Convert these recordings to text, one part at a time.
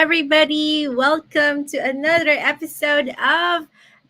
everybody. Welcome to another episode of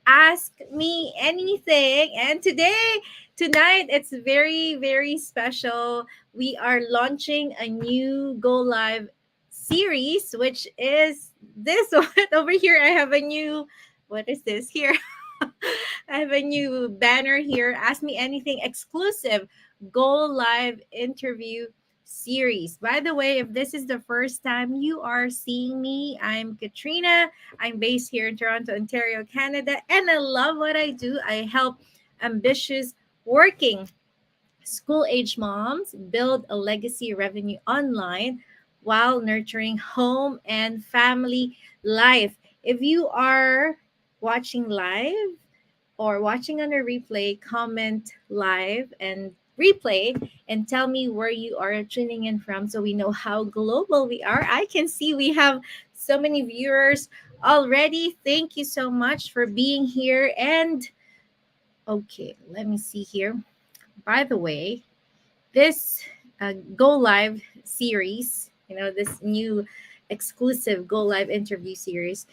Ask Me Anything. And tonight, it's very, very special. We are launching a new Go Live series, which is this one over here. I have a new, what is this here? I have a new banner here. Ask Me Anything exclusive Go Live interview series. By the way, if this is the first time you are seeing me, I'm Katrina. I'm based here in Toronto, Ontario, Canada, and I love what I do. I help ambitious working school age moms build a legacy revenue online while nurturing home and family life. If you are watching live, or watching on a replay, comment live and replay and tell me where you are tuning in from so we know how global we are. I can see we have so many viewers already. Thank you so much for being here. And okay, let me see here. By the way, this Go Live series, this new exclusive Go Live interview series,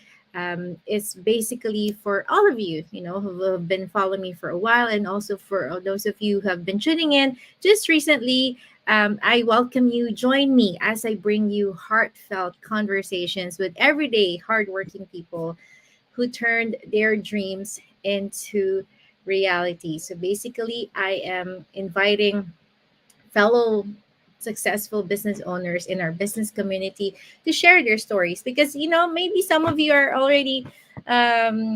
is basically for all of you, who have been following me for a while, and also for those of you who have been tuning in just recently. I welcome you. Join me as I bring you heartfelt conversations with everyday hardworking people who turned their dreams into reality. So basically, I am inviting fellow successful business owners in our business community to share their stories, because maybe some of you are already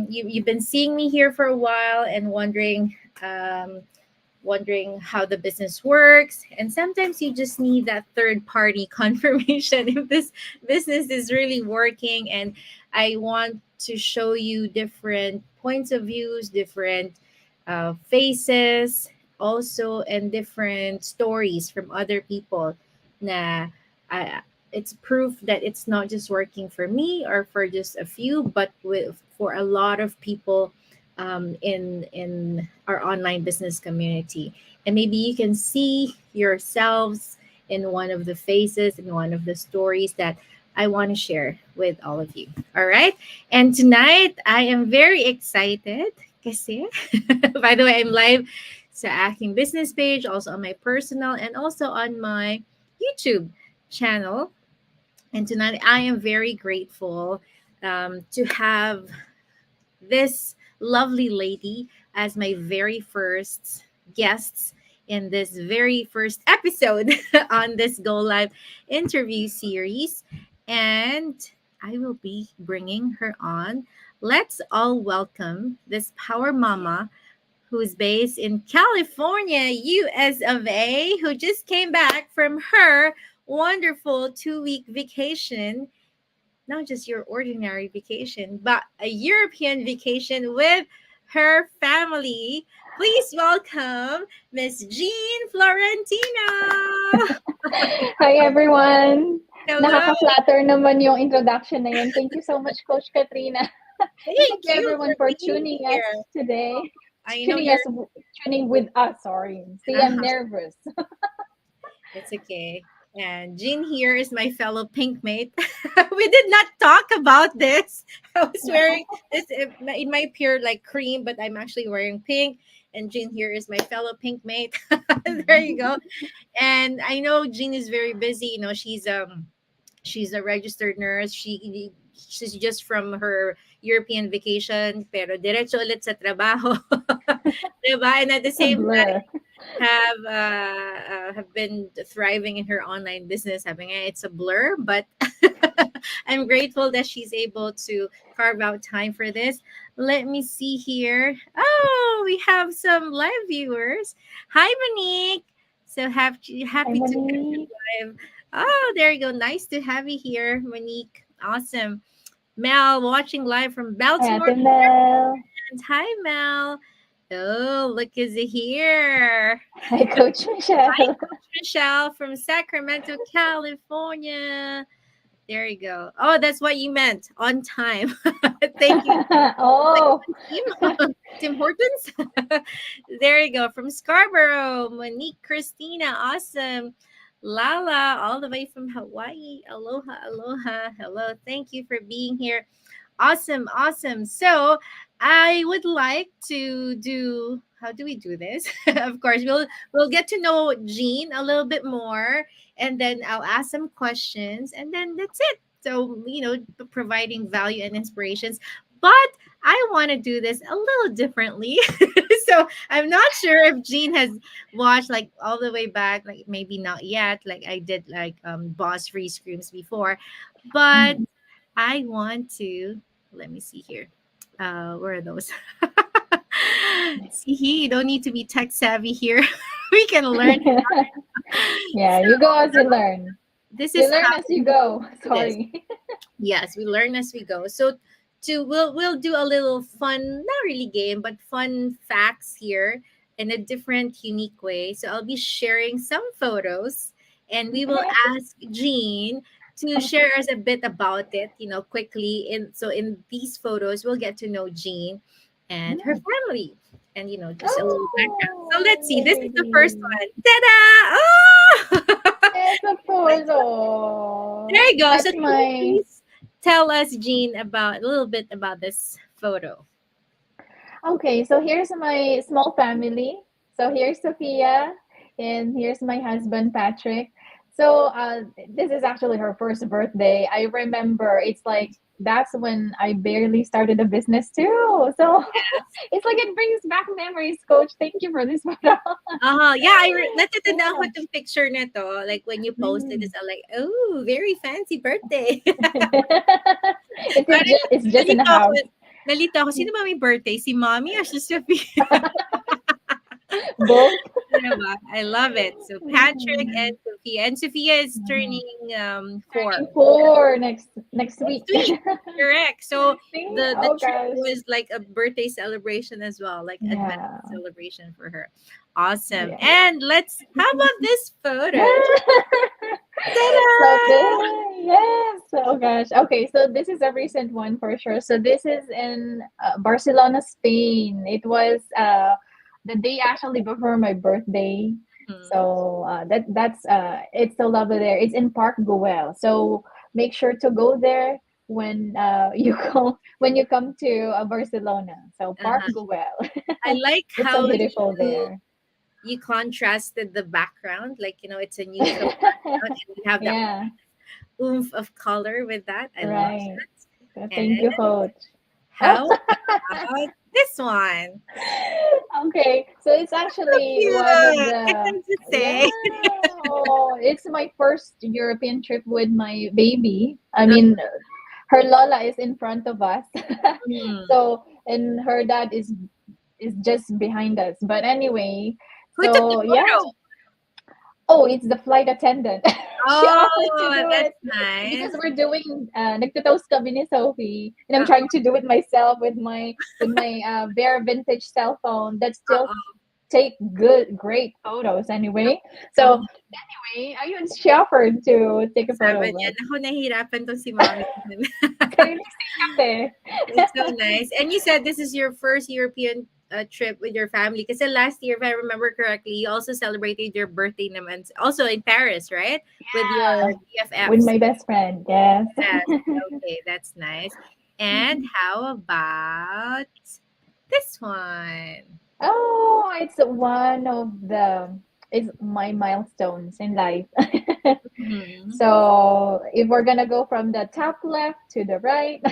you've been seeing me here for a while and wondering how the business works, and sometimes you just need that third party confirmation if this business is really working. And I want to show you different points of views, different faces also, and different stories from other people na it's proof that it's not just working for me or for just a few, but for a lot of people in our online business community. And maybe you can see yourselves in one of the faces, in one of the stories that I want to share with all of you. All right. And tonight I am very excited kasi, by the way, I'm live sa aking business page, also on my personal, and also on my YouTube channel. And tonight I am very grateful to have this lovely lady as my very first guests in this very first episode on this Go Live interview series. And I will be bringing her on. Let's all welcome this power mama who's based in California, US of A, who just came back from her wonderful 2 week vacation, not just your ordinary vacation, but a European vacation with her family. Please welcome Miss Jean Florentino. Hi everyone! Hello. Nakaka-flatter naman yung introduction na yun. Thank you so much, Coach Katrina. And Thank thank you you everyone for for being tuning us here. today. I know Tuning you're. us, tuning with us, sorry. See, I'm Uh-huh. nervous. It's okay. And Jean here is my fellow pink mate. We did not talk about this. I was No. wearing this. It might appear like cream, but I'm actually wearing pink. And Jean here is my fellow pink mate. There you go. And I know Jean is very busy. She's a registered nurse. She's just from her European vacation, pero diretso ulit sa trabaho. Diba? And at the It's a same blur. have been thriving in her online business. Having it's a blur, but I'm grateful that she's able to carve out time for this. Let me see here. Oh, we have some live viewers. Hi, Monique. So Hi, happy to have you Monique. live. Oh, there you go. Nice to have you here, Monique. Awesome. Mel watching live from Hi, Baltimore. Ate Mel. Hi, Mel. Oh, look who's here. Hi, Coach Hi, Michelle. Coach Michelle from Sacramento, California. There you go. Oh, that's what you meant. On time. Thank you. Like Oh, Tim, Tim Hortons. There you go. From Scarborough, Monique Christina. Awesome. Lala, all the way from Hawaii. Aloha, aloha. Hello. Thank you for being here. Awesome, awesome. So I would like to do, how do we do this? Of course, we'll get to know Jean a little bit more, and then I'll ask some questions, and then that's it. So, providing value and inspirations. But I want to do this a little differently. So I'm not sure if Jean has watched like all the way back, like maybe not yet, like I did like boss free screams before. But Mhm. I want to, let me see here. Where are those? See, you don't need to be tech savvy here. We can learn. Yeah, So you go as you learn. this You is learn how as you we go. do this. Sorry. Yes, we learn as we go. So we'll do a little fun, not really game, but fun facts here in a different, unique way. So I'll be sharing some photos, and we will Okay. ask Jean to share us a bit about it, quickly. In these photos, we'll get to know Jean and her Mm. family, and just a little background. So let's Oh, see. This is the first really? one. Ta-da! Oh! Yes, of course. Oh, There you go. So that's can you my. please tell us, Jean, about a little bit about this photo? Okay, so here's my small family. So here's Sophia, and here's my husband, Patrick. So this is actually her first birthday. I remember it's like that's when I barely started a business too. So Yes. it's like it brings back memories, Coach. Thank you for this photo. Yeah, natitanda ako Yeah. itong picture na to. Like when you posted Mm. this, I'm like, oh, very fancy birthday. Parang It's just in the nalito ako, house. sino ba may birthday? Si mommy or si Sophie? Both. I love it. So Patrick and Mhm. Sophia. And Sophia is Mhm. turning 4 Turning 4 next next week. week. Correct. So See? the Oh trip gosh. was like a birthday celebration as well, like advanced Yeah. celebration for her. Awesome. Yeah. And let's, how about this photo? So this, Ta-da! yes. Oh gosh. Okay, so this is a recent one for sure. So this is in Barcelona, Spain. It was the day actually before my birthday. Mhm. So that's it's so lovely there. It's in Park Güell. So make sure to go there when you come to Barcelona. So Park Uh-huh. Güell. I like It's so how beautiful there. you contrasted the background, like it's a neutral background, and you have that Yeah, oomph of color with that. I love right. that. So And thank you, coach. Oh, how about this one? okay. So it's So actually one of cute. I the, have to yeah. say. Oh, it's my first European trip with my baby. I mean, her Lola is in front of us. Hmm. So, and her dad is just behind us. But anyway, Who took the so yeah. photo? Oh, it's the flight attendant. She offered to Oh, do that's it because nice. we're doing nagtatoast kami ni Sophie, and I'm trying Uh-oh, to do it myself with my very vintage cell phone that still uh-oh, take great photos anyway. So uh-oh. anyway, ayun, she offered to take a Sabi photo of niya, us. naku, nahihirapan 'tong si mommy. Kainisip kasi. It's so nice. And you said this is your first European trip with your family. Because last year, if I remember correctly, you also celebrated your birthday naman. Also in Paris, right? With your Yeah, with BFFs. my best friend. Yes. Yes. Okay, that's nice. And how about this one? Oh, it's one of the it's my milestones in life. Mm-hmm. So if we're gonna go from the top left to the right,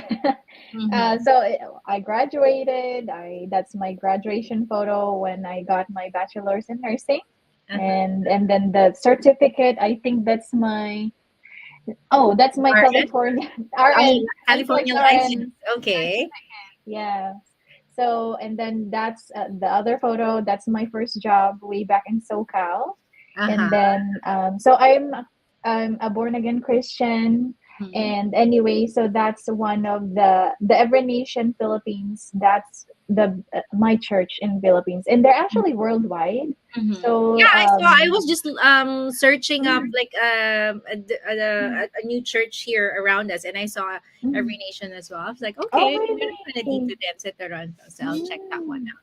Mm-hmm. I graduated. I That's my graduation photo when I got my bachelor's in nursing, Uh-huh. and then the certificate. I think that's my RN? California Oh, RN, California unforced license. RN Okay. certificate. Yeah. So, and then that's the other photo. That's my first job way back in SoCal. Uh-huh. And then, so I'm a born again Christian. Mm-hmm. And anyway, so that's one of the Every Nation Philippines. That's the my church in Philippines, and they're actually worldwide. Mm-hmm. So, Yeah, I saw. I was just searching up mm, like mm, a new church here around us, and I saw mm. Every Nation as well. I was like, Oh, okay, meron pala dito really? din sa Toronto, so I'll check that one Mm. out.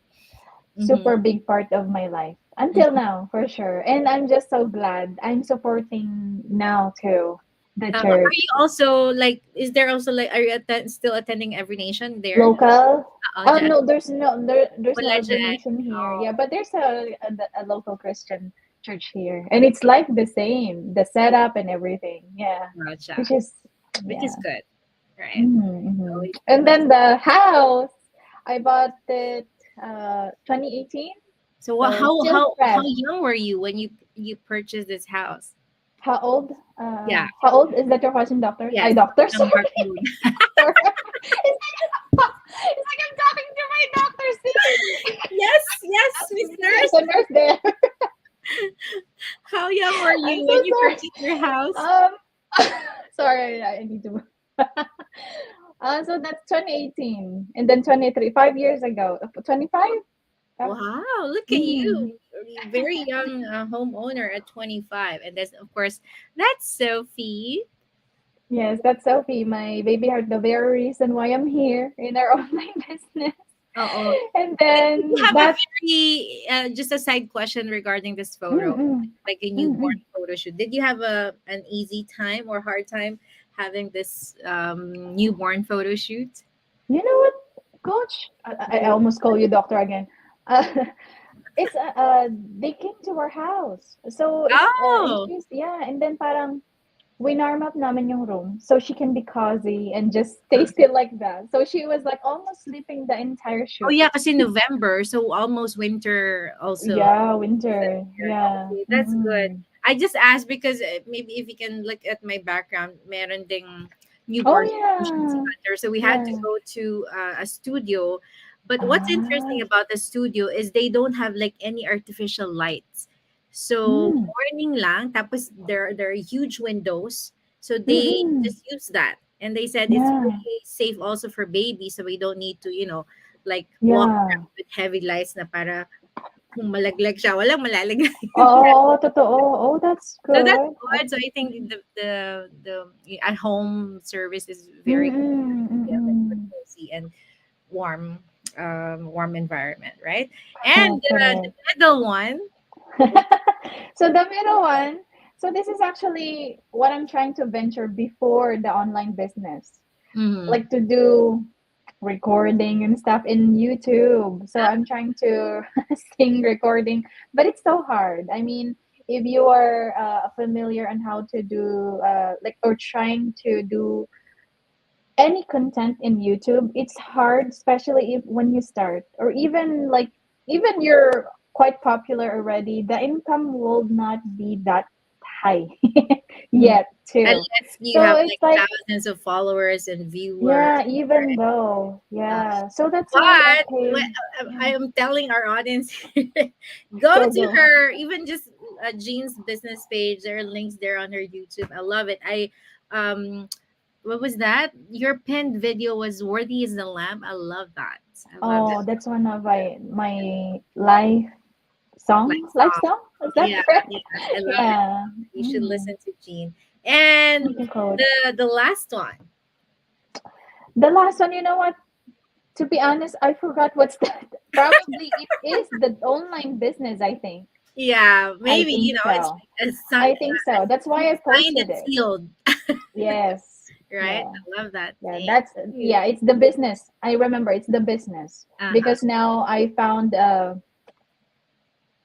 Mm-hmm. Super big part of my life. until now, for sure. And I'm just so glad I'm supporting now too the Are church. you also like? Is there also like? Are you still attending Every Nation there? Local? Oh Dyan. no, there's no Wala every dyan. nation here. Oh, Yeah, but there's a local Christian church here, and it's like the same, the setup and everything. Yeah, gotcha. which is Which is yeah. good, right? Mm-hmm. Always And nice. then the house, I bought it 2018, So so still how fresh. young were you when you purchased this house? How old? Yeah, How old is that your question, doctor? I yes, doctor, young sorry. harpoon. Sorry. It's like I'm talking to my doctor. See, Yes, yes, Miss there's Nurse. a nurse there. How young were I'm you so when you sorry. purchased your house? Um, sorry, I need to. So that's 2018, and then 23, 5 years ago. 25. Wow, look at Mm. you. Very young homeowner at 25. And that's, of course, that's Sophie. Yes, that's Sophie, my baby heart, the very reason why I'm here in our online business. Oh, And did you then have a that. very, just a side question regarding this photo, Mm-mm, like a newborn mm-mm. photo shoot? Did you have an easy time or hard time having this newborn photo shoot? You know what, Coach? I almost call you doctor again. Uh, it's they came to our house, so it's Oh, just yeah, and then parang winarm up namin yung room so she can be cozy and just stay still like that. So she was like almost sleeping the entire oh shoot. yeah, kasi November, so almost winter also. Yeah, Season winter. here. Yeah. Okay, that's good. Mm-mm. I just asked because maybe if you can look at my background, meron ding Oh newborn yeah. center. So we had to Yeah. go to a studio. But what's interesting Ah. about the studio is they don't have like any artificial lights. So Mm. morning lang, tapos there are huge windows. So they Mm-mm. just use that. And they said it's Yeah. really safe also for babies, so we don't need to, like walk Yeah. around with heavy lights na para kung malaglag siya, walang malalaglag yung Oo, totoo. Oh, that's So that's good. good. So I think the at home service is very good Mm-mm. to give like a Mm-mm. cozy and warm warm environment, right? And Correct, the correct. middle one, So the middle one, so this is actually what I'm trying to venture before the online business. mhm, Like to do recording and stuff in YouTube. So I'm trying to sing recording, but it's so hard. I mean, if you are familiar on how to do like or trying to do any content in YouTube, it's hard, especially if when you start or even like even you're quite popular already, the income will not be that high mhm, yet too. unless you So have it's like like thousands of followers and viewers, yeah, even right? though, Uh, yeah. So that's why but okay. I Yeah, am telling our audience, go go to go. her, even just Jean's business page. There are links there on her YouTube. I love it. Um what was that? Your pinned video was "Worthy is the Lamb." I love that. I love it. Oh, that's one of my life Song. song. Is that Yeah, correct? yeah, I love it. Yeah. You should Mm. listen to Jean. Thank And you, coach. the last one. The last one, you know what? To be honest, I forgot what's that. Probably it is the online business, I think. Yeah, I maybe think it's so. I think a so. That's why I signed posted and it. sealed, Yes. right? Yeah. I love that. Yeah, Thank that's you. yeah, it's the business. I remember it's the business Uh-huh. because now I found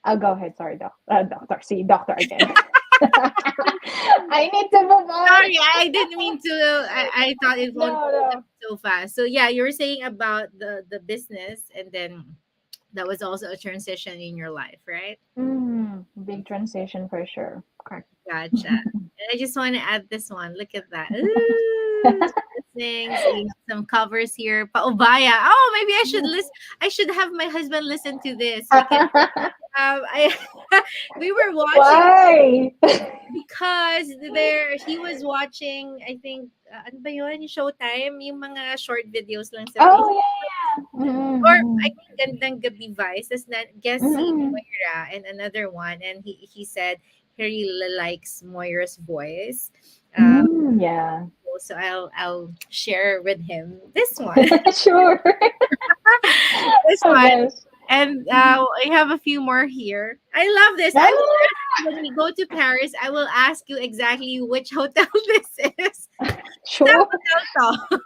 I'll go ahead. Sorry, doctor. See, doctor again. I need to move on. Sorry, I didn't mean to. I thought it won't No, go no. so fast. So yeah, you were saying about the business, and then that was also a transition in your life, right? Big transition for sure. Correct. Gotcha. And I just want to add this one. Look at that. Ooh, things. We have some covers here. Paubaya. Oh, maybe I should listen. I should have my husband listen to this because I we were watching Why? because there he was watching. I think ano ba yun? Yung Showtime, yung mga short videos lang sa Oh Facebook. yeah, yeah. Or I Mm-mm, think Gandang Gabi Vice. Tapos na guest si mm-mm. Moira and another one. And he said he really likes Moira's voice. Uh, Yeah. so I'll share with him this one. Sure. This Oh one. gosh. And I have a few more here. I love this. I will Ah, ask you when we go to Paris. I will ask you exactly which hotel this is. Sa sure. hotel to?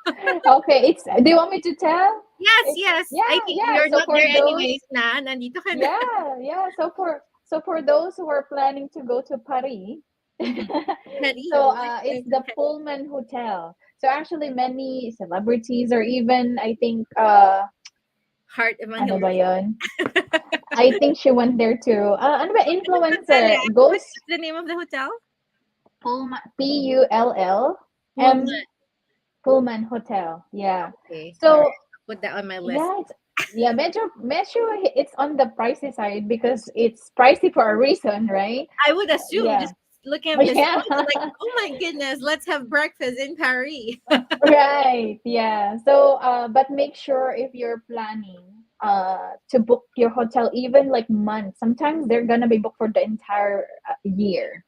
Okay, it's. Do you want me to tell? Yes, It's yes. I yeah, think yeah. you're So not for there those, anyways na. Nandito ka na. yeah, yeah. So for those who are planning to go to Paris, Mhm. Paris. so Why it's going to the Paris? Pullman Hotel. So actually, many celebrities or even I think Heart ano ba Evangelist. yun? I think she went there too. Ano ba influencer What's goes the name of the hotel? Pullman Pullm Pullman. Pullman Hotel. Yeah. Okay. All right. So I'll put that on my list. yeah, Metro it's on the pricey side because it's pricey for a reason, right? I would assume Yeah. just looking at this Yeah. post, I'm like, oh my goodness, let's have breakfast in Paris. Right. Yeah. So but make sure if you're planning to book your hotel even like months. Sometimes they're going to be booked for the entire year.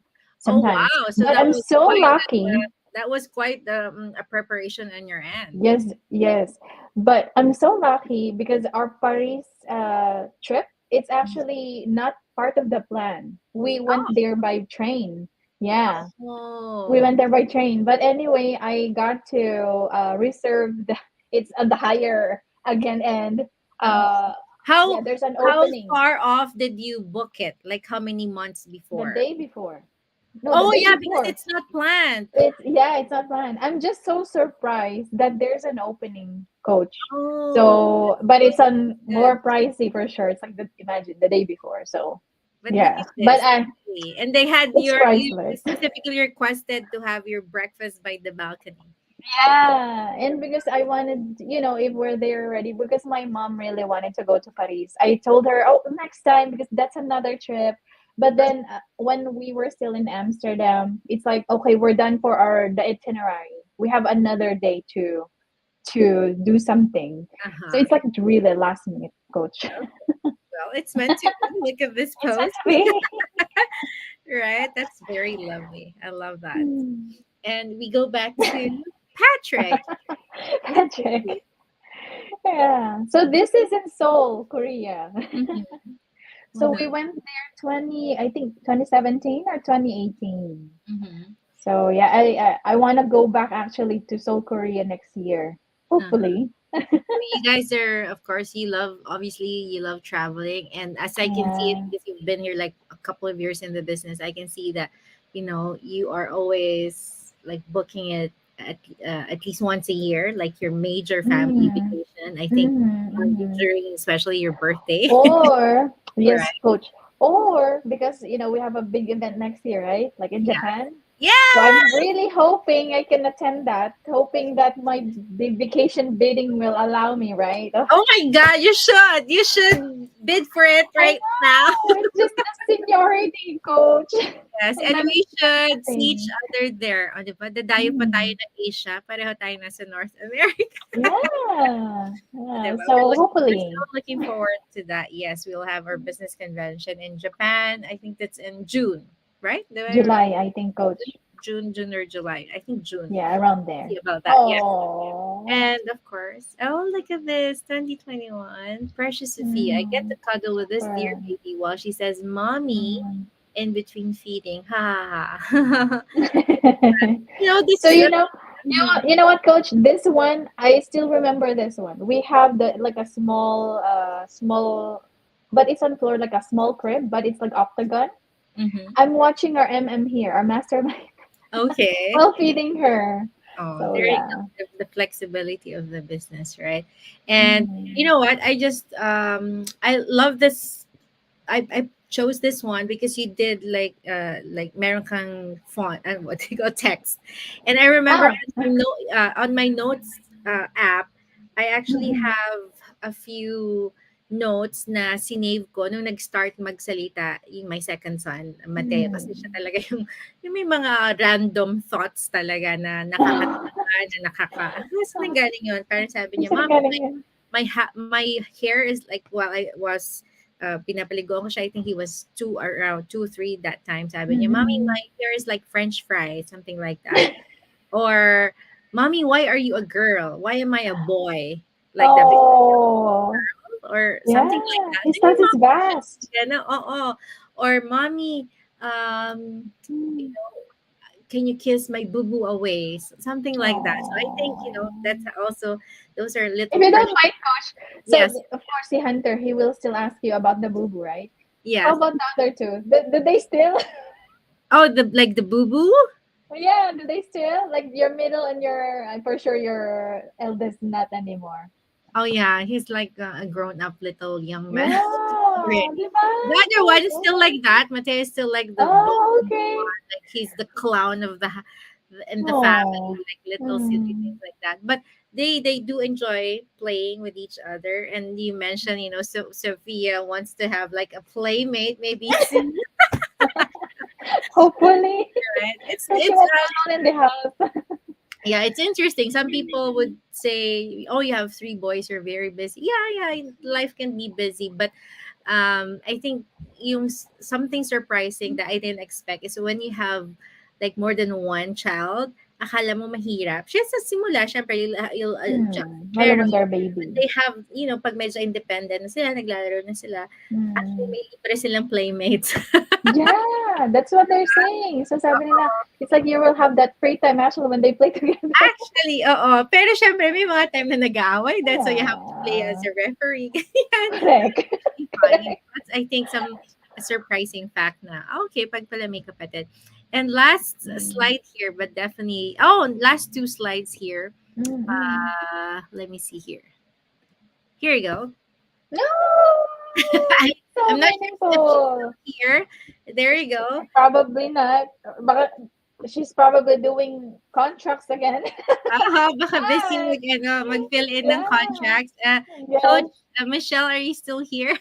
Oh Sometimes. wow! So But I'm so lucky. that was quite a preparation on your end. Yes, yes. But I'm so lucky because our Paris trip, it's actually not part of the plan. We went there by train. Yeah, we Oh, went there by train. But anyway, I got to reserve the, it's at the higher again end. uh-huh. Uh, yeah, how there's an how opening far off did you book it? Like how many months the before? day before. No, the Oh day yeah, because before. it's not planned. It's yeah, it's not planned. I'm just so surprised that there's an opening, coach. Oh, So, but well, it's on good. more pricey for sure. It's like the imagine the day before. So, But look yeah. at But this. Really. And they had it's you priceless. specifically requested to have your breakfast by the balcony. Yeah, and because I wanted, if we're there already, because my mom really wanted to go to Paris. I told her, oh, next time because that's another trip. But then when we were still in Amsterdam, it's like, okay, we're done for the itinerary. We have another day to do something. So Uh-huh. it's like really last minute, coach. Well, it's meant to be. Look at this It's meant post. to be. Right? That's very lovely. I love that. Hmm. And we go back to Patrick. Let's Patrick. see. Yeah. So this is in Seoul, Korea. Mhm. Oh, So no. we went there I think 2017 or 2018. Mhm. So yeah, I want to go back actually to Seoul, Korea next year. Uh-huh. Hopefully. So you guys are, of course, obviously, you love traveling. And as I can see, Yeah. because you've been here like a couple of years in the business, I can see that, you are always like booking it at least once a year, like your major family Mm-hmm. vacation. I think Mm-hmm. during especially your birthday. Or yes, Right. coach. Or because we have a big event next year, right? Like in Yeah. Japan. So I'm Yes! really hoping I can attend that. Hoping that my vacation bidding will allow me, right? Oh, Oh my God, you should. You should bid for it I right now. know. It's just the seniority, coach. Yes, And and I'm we should see each hoping. other there. O, di ba? Dadayo pa tayo Mm, ng Asia. Pareho tayo nasa North America. yeah. Di Yeah. ba? So We're hopefully still looking forward to that. Yes, we'll have our business convention in Japan. I think that's in June, right? Do I remember? July, I think, coach. June or July. I think June. Yeah, around We'll see there. about that. Yes. Oh. And of course, oh, look at this 2021. Precious Sophia. I get to Mm, cuddle with this dear for, baby while she says, Mommy, mm. in between feeding. Ha ha ha. This So is you mhm. you know what, coach? This one I still remember this one. We have the like a small, but it's on floor like a small crib, but it's like octagon. Mhm. I'm watching our here, our mastermind, Okay. while feeding her. Oh, So there you yeah. go. The flexibility of the business, right? And you Mm. know what? I love this. I chose this one because you did like meron kang font and what do you call text. And I remember Oh. on my notes app, I actually Mm-mm. have a few notes na sinave ko nung nag-start magsalita yung my second son, Mateo. Kasi siya Mm. talaga yung may mga random thoughts talaga na nakakatawa, na saan nanggaling yun? Parang sabi niya, Saan Mom, galing yun? my hair is like while I was pinapaligoan ko siya. I think he was around 2, 3 that time. Sabi niya, Mommy, Mm-mm. my hair is like French fries, something like that. Or, Mommy, why are you a girl? Why am I a boy? Like that. Oh. or something like Yeah, that. his And your thoughts is mom mentions, vast. or mommy, you Mm. know, can you kiss my boo boo away? Something like that. So I think, Aw. that's also, those are If little you don't precious. mind, Coach, so Yes. of course the hunter he will still ask you about the boo boo, right? How Yes. about the other two? Do they still? Oh, the boo boo. Yeah, do they still like your middle and your for sure your eldest not anymore. Oh yeah, he's like a grown up little young man Yeah, already. di ba? The other one is still like that. Mateo is still like the Oh, bubbly okay. one, like he's the clown of in the family, Oh. like little silly Mm. things like that. But they do enjoy playing with each other. And you mentioned, so Sophia wants to have like a playmate, maybe soon, Hopefully, right? It's so she it's won't be alone in the house. Yeah, it's interesting. Some people would say, "Oh, you have three boys. You're very busy." Yeah, yeah, life can be busy, but I think something surprising that I didn't expect is when you have like more than one child. Akala mo mahirap. Siya sa simula, syempre, you'll adjust. Lalo Pero when they're when baby. they have, pag medyo independent na sila, naglalaro na sila, actually Mm. may libre silang playmates. Yeah, that's what they're saying. So sabi nila, it's like you will have that free time actually when they play together. Actually, oo. Pero siyempre may mga time na nag-aaway din, so you have to play as Yeah, a referee, ganyan. correct. Really funny. Correct. That's, I think, some a surprising fact na, okay, pag pala may kapatid. And last Mm. slide here, but definitely, last two slides here. Mm-mm. Let me see here. Here you go. No! I, So I'm not sure if she's meaningful. still here. There you go. Probably not. Baka she's probably doing contracts again. Baka busy Yes. mag-fill in ng Yeah. contracts. Coach Yes. Michelle, are you still here?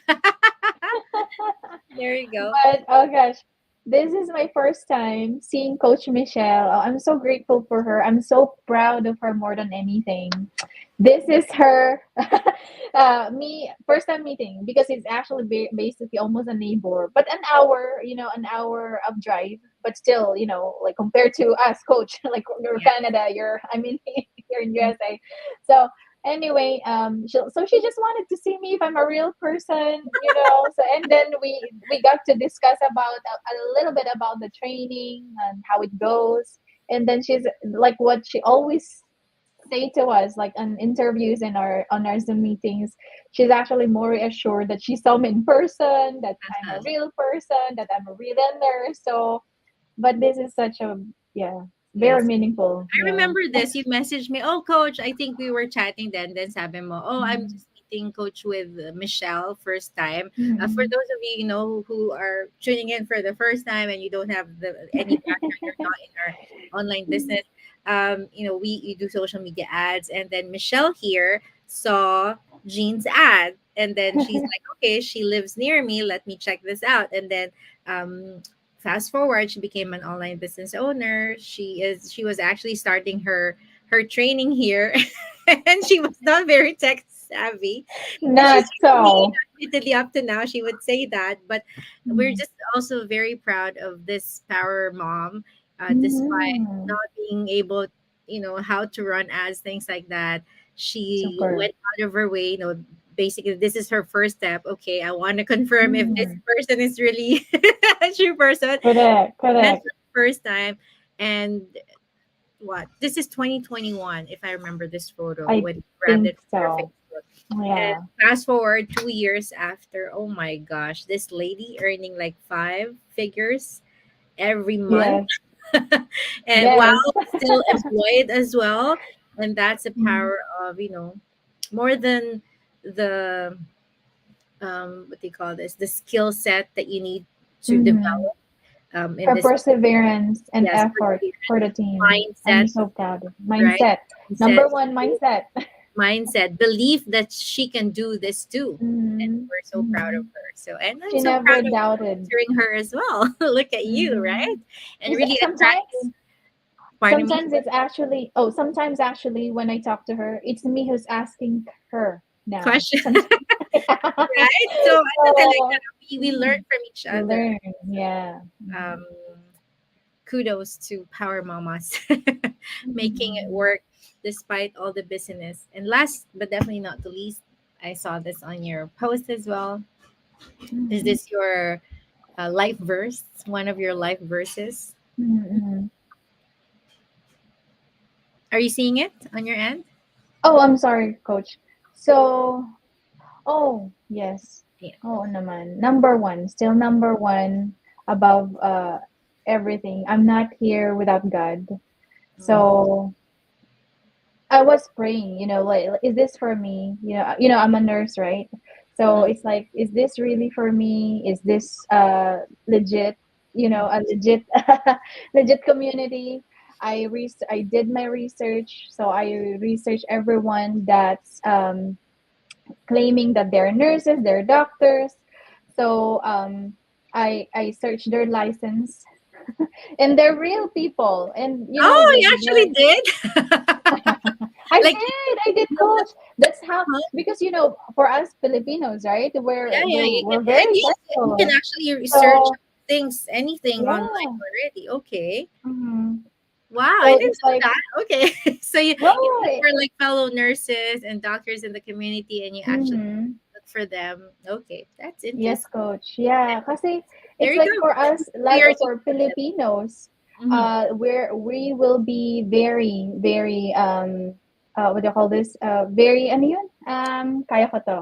There you go. But oh gosh, this is my first time seeing Coach Michelle. Oh, I'm so grateful for her. I'm so proud of her more than anything. This is her me first time meeting because it's actually basically almost a neighbor, but an hour of drive, but still, like compared to us, Coach, like you're Yeah. Canada, you're in USA. So anyway, so she just wanted to see me if I'm a real person. So and then we got to discuss about a little bit about the training and how it goes. And then she's like what she always say to us like on interviews and our on our Zoom meetings, she's actually more reassured that she saw me in person, that I'm a Uh-huh. real person, that I'm a real nurse. So but this is such a yeah, very Yes. meaningful. I Yeah. remember this. You messaged me, "Oh, coach, I think we were chatting then sabi mo, "Oh, I'm Mm. just meeting coach with Michelle first time." For Mm-mm. those of you, who are tuning in for the first time and you don't have any background, you're not in our online business. We do social media ads, and then Michelle here saw Jean's ad, and then she's like, "Okay, she lives near me. Let me check this out." And then fast forward, she became an online business owner. She was actually starting her training here, and she was not very tech savvy, and she's Not really, so. admittedly, up to now she would say that. But we're Mm. just also very proud of this power mom, despite Mhm. not being able, how to run ads, things like that. She Super. went out of her way, basically this is her first step. Okay, I want to confirm if this Mm. person is really a true person. Correct, That's correct. the first time. And what, this is 2021, if I remember this photo I when we grabbed think it from her so. Facebook. And Yeah. fast forward 2 years after, oh my gosh, this lady earning like five figures every month, Yes. and Yes. while still employed as well. And that's the Mm. power of, more than the, what do you call this, the skill set that you need to Mhm. develop, in Her this, perseverance and yes, effort for perseverance, the team. I'm mindset, so proud. right? Mindset. Mindset, Number one, mindset. belief that she can do this too. And Mhm. we're so proud of Mhm. her. So, and I'm She so proud never of doubted. mentoring her as well. Look at you, right? Mhm. And really Sometimes attracting, pardon me, sometimes actually when I talk to her, it's me who's asking her now. question, Sometimes. right? So, ano talaga, So, we learn mm, from each we other. learn. Yeah. Um, Kudos to Power Mamas, making it Mhm. work despite all the busyness. And last but definitely not the least, I saw this on your post as well. Is Mhm. this your life verse? One of your life verses? Mm-mm. Are you seeing it on your end? Oh, I'm sorry, coach. So, oh, yes. Yeah. Oo naman. Number one, still number one above everything. I'm not here without God. Mm. So, I was praying, like, is this for me? I'm a nurse, right? So Mm. it's like, is this really for me? Is this legit? A legit legit community. I did my research, so I researched everyone that's claiming that they're nurses, they're doctors. So I searched their license, and they're real people, and Oh, you they're actually did? Like, I did, coach. That's how, huh? because for us Filipinos, right? Yeah, We're yeah. we're, You can, we're and very you can careful. actually research So things, anything online yeah. already. Okay. Mhm. Wow, I So didn't it's know like, that. Okay. So you look right. for like fellow nurses and doctors in the community and you actually Mhm. look for them. Okay, that's Yes, interesting. coach. Yeah, kasi There it's you like go. for us, We like are doing for Filipinos, it. we will be very, very what do you call this? Very ano yun? Kaya ko to.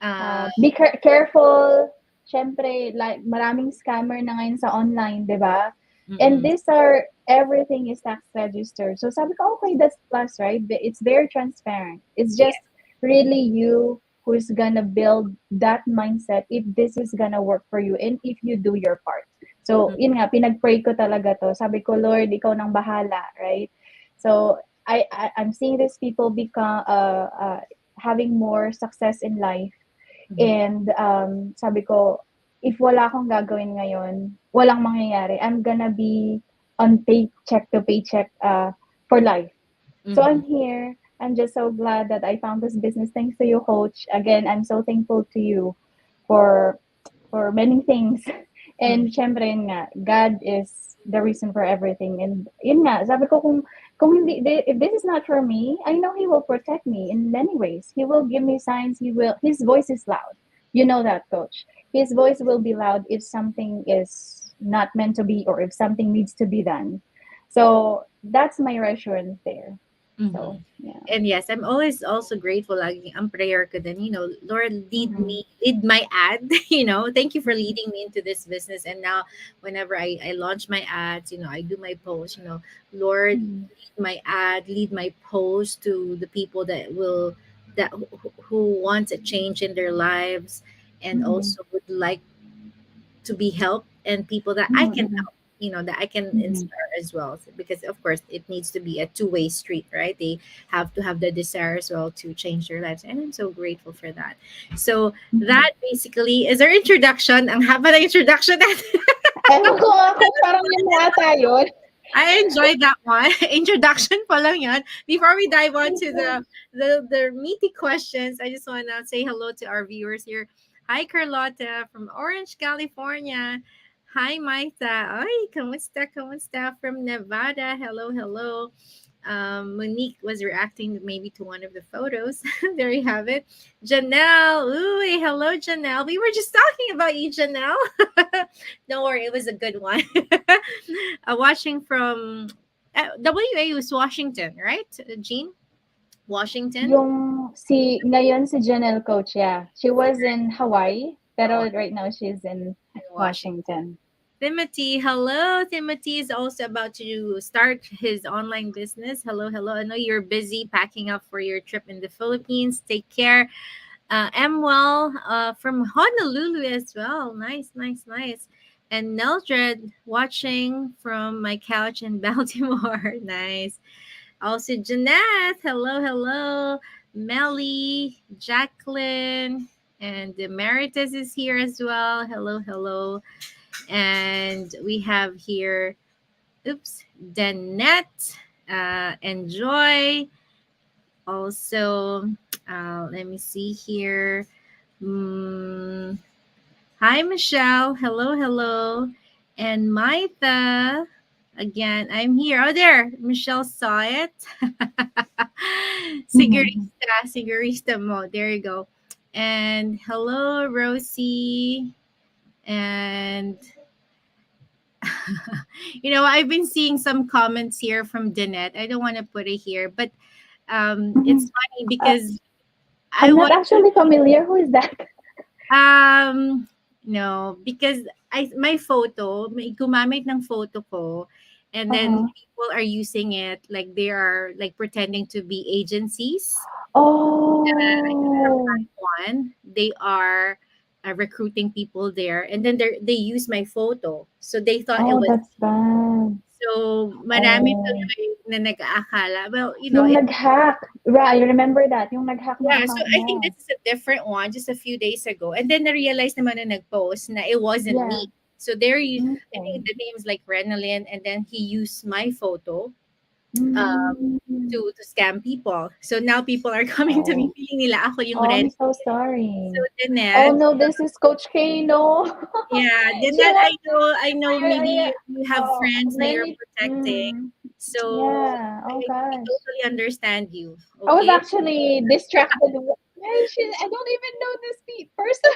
Uh, Be careful. Siyempre, like, maraming scammer na ngayon sa online, di ba? And mm-mm. everything is tax registered. So sabi ko, okay, that's plus, right? It's very transparent. It's Yeah. just really you who's gonna build that mindset if this is gonna work for you and if you do your part. So, Mm. yun nga, pinag-pray ko talaga to. Sabi ko, Lord, ikaw nang bahala, right? So, I'm seeing these people become, having more success in life. Mhm. And sabi ko, if wala akong gagawin ngayon, walang mangyayari. I'm gonna be on paycheck to paycheck for life. So Mhm. I'm here. I'm just so glad that I found this business. Thanks to you, coach. Again, I'm so thankful to you for many things. Mhm. And syempre yun nga, God is the reason for everything. And yun nga, sabi ko, kung hindi, if this is not for me, I know He will protect me in many ways. He will give me signs. His voice is loud. You know that, coach. His voice will be loud if something is not meant to be or if something needs to be done. So that's my reassurance there. So, Mhm. yeah. And yes, I'm always also grateful. Lagi ang prayer ko din, Lord, Mm-hmm. lead my ad. Thank you for leading me into this business. And now, whenever I launch my ads, I do my post. Lord, Mm-hmm. lead my ad, lead my post to the people who wants a change in their lives, and Mm-hmm. also would like to be helped, and people that I can Mm-hmm. help, that I can Mm-hmm. inspire as well. Because of course it needs to be a two-way street, right? They have to have the desire as well to change their lives. And I'm so grateful for that. So Mm-hmm. that basically is our introduction. Ang haba ng introduction natin. Ewan ko nga kung parang yun na ata yun. I enjoyed that one. Introduction pa lang yan. Before we dive on to the meaty questions, I just want to say hello to our viewers here. Hi, Carlotta from Orange, California. Hi, Maitha. Ay, kamusta, kamusta from Nevada. Hello, hello. Monique was reacting maybe to one of the photos. There you have it. Janelle. Ooh, hello, Janelle. We were just talking about you, Janelle. Don't worry, it was a good one. Watching from WA was Washington, right? Jean? Washington? Yung ngayon si Janelle Coach, yeah. She was in Hawaii, Oh, pero right now she's in in Washington. Washington. Timothy, hello. Timothy is also about to start his online business. Hello, hello. I know you're busy packing up for your trip in the Philippines. Take care. Well from Honolulu as well. Nice, nice, nice. And Neldred watching from my couch in Baltimore. Nice. Also, Jeanette. Hello, hello. Melly, Jacqueline, and Emeritus is here as well. Hello, hello. And we have here, oops, Danette, Enjoy. Also, let me see here. Mm, Hi, Michelle. Hello, hello. And Maitha Again, I'm here. Oh, there. Michelle saw it. Mhm. Sigurista mo. There you go. And hello, Rosie. And I've been seeing some comments here from Danette. I don't want to put it here, but it's Mhm. funny Uh, because I I'm not want actually familiar. Who is that? no, because my photo, may gumamit ng photo ko, and then Uh-huh. people are using it like they are like pretending to be agencies. Oh, One, they are recruiting people there, and then they use my photo, so they thought it oh, was. that's bad. So marami Oh, tuloy na nag-aakala. Well, yung nag-hack. Right, I remember that. Yung nag-hack ng yeah, so account I think mo. this is a different one just a few days ago. And then na-realize naman na nag-post na it wasn't Yeah. me. So there you I Okay. think the name is like Renalyn, and then he used my photo um Mm. to scam people. So now people are coming to me Oh. feeling nila ako yung Oh, Ren. I'm so So sorry. Oh Danette, no, this is Coach K. No. yeah, She Danette, wants I know maybe you have friends na you're many. protecting. So Yeah. Oh I gosh. totally understand you. I was Okay? actually distracted. Why she? I don't even know this person.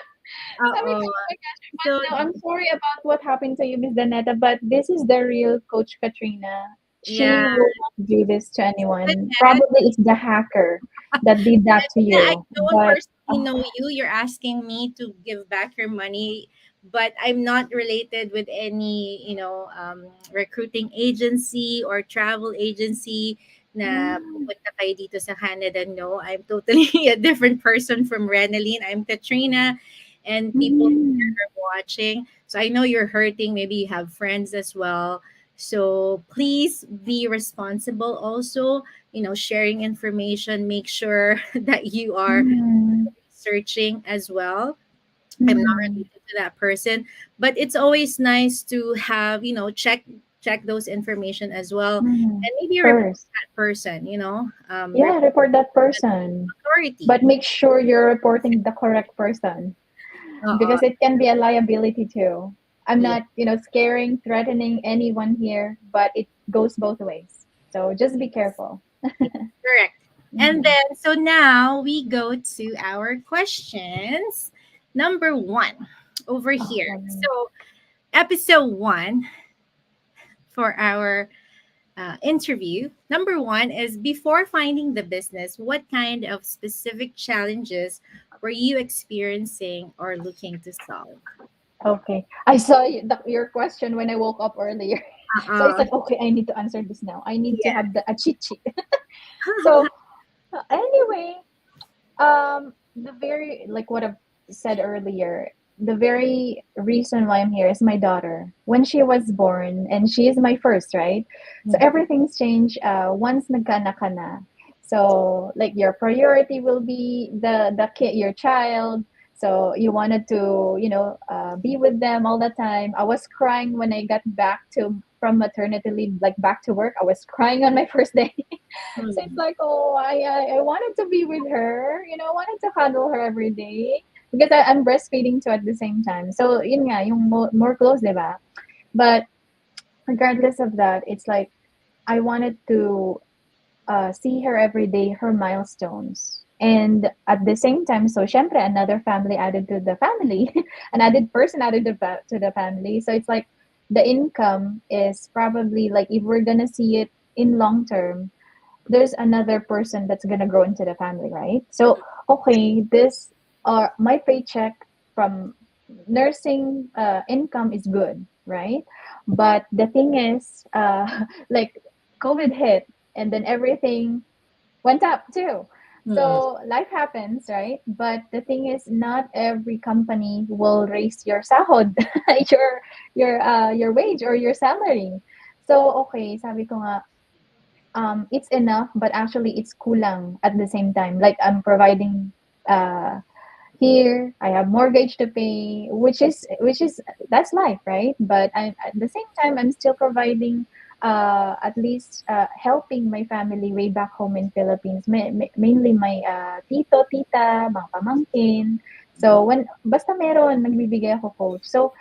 Sabi ko, Uh-oh. oh my gosh. But So no, I'm sorry about what happened to you, Miss Danetta, but this is the real Coach Katrina. yeah, She will not do this to anyone. Danette, Probably it's the hacker that did that to yeah, I you. don't But personally know you. You're asking me to give back your money, but I'm not related with any, recruiting agency or travel agency na mm, pupunta kayo dito sa Canada. No, I'm totally a different person from Renaline. I'm Katrina, and people here mm, are watching. So I know you're hurting. Maybe you have friends as well. So please be responsible also, sharing information. Make sure that you are mm, searching as well. I'm not mm, related to that person, but it's always nice to have, check those information as well, mm. and maybe report First, that person, yeah, report report that to person. authority. But make sure you're reporting the correct person Uh-uh. because it can be a liability too. I'm Yeah, not, scaring, threatening anyone here, but it goes both ways. So just be careful. correct. And Mhm. then, so now we go to our questions. Number one over Oh, here. lovely. So, episode one for our interview. Number one is, before finding the business, what kind of specific challenges were you experiencing or looking to solve? Okay. I saw your question when I woke up earlier. So it's Uh-uh. like, okay, I need to answer this now. I need to Yeah. have a cheat sheet. So anyway, the very like what I've said earlier, the very reason why I'm here is my daughter. When she was born, and she is my first, right? So Mhm. everything's changed once nagkaanak ka na. So like your priority will be the kid, your child. So you wanted to, be with them all the time. I was crying when I got back to from maternity leave, like back to work. I was crying on my first day. So it's Hmm. like, oh, I wanted to be with her, I wanted to cuddle her every day because I'm breastfeeding too at the same time. So yun nga, yung more close, diba? But regardless of that, it's like I wanted to see her every day, her milestones. And at the same time, so syempre, another family added to the family, an added person added to the family. So it's like the income is probably like if we're gonna see it in long term, there's another person that's gonna grow into the family, right? So okay, this my paycheck from nursing income is good, right? But the thing is, like COVID hit, and then everything went up too. Hmm. So life happens, right? But the thing is, not every company will raise your sahod, your wage or your salary. So okay, sabi ko nga, it's enough, but actually it's kulang at the same time. Like I'm providing uh here, I have mortgage to pay, which is that's life, right? But I'm at the same time I'm still providing at least helping my family way back home in Philippines, mainly my tito, tita, mga pamangkin. So when basta meron nagbibigay ako, coach. So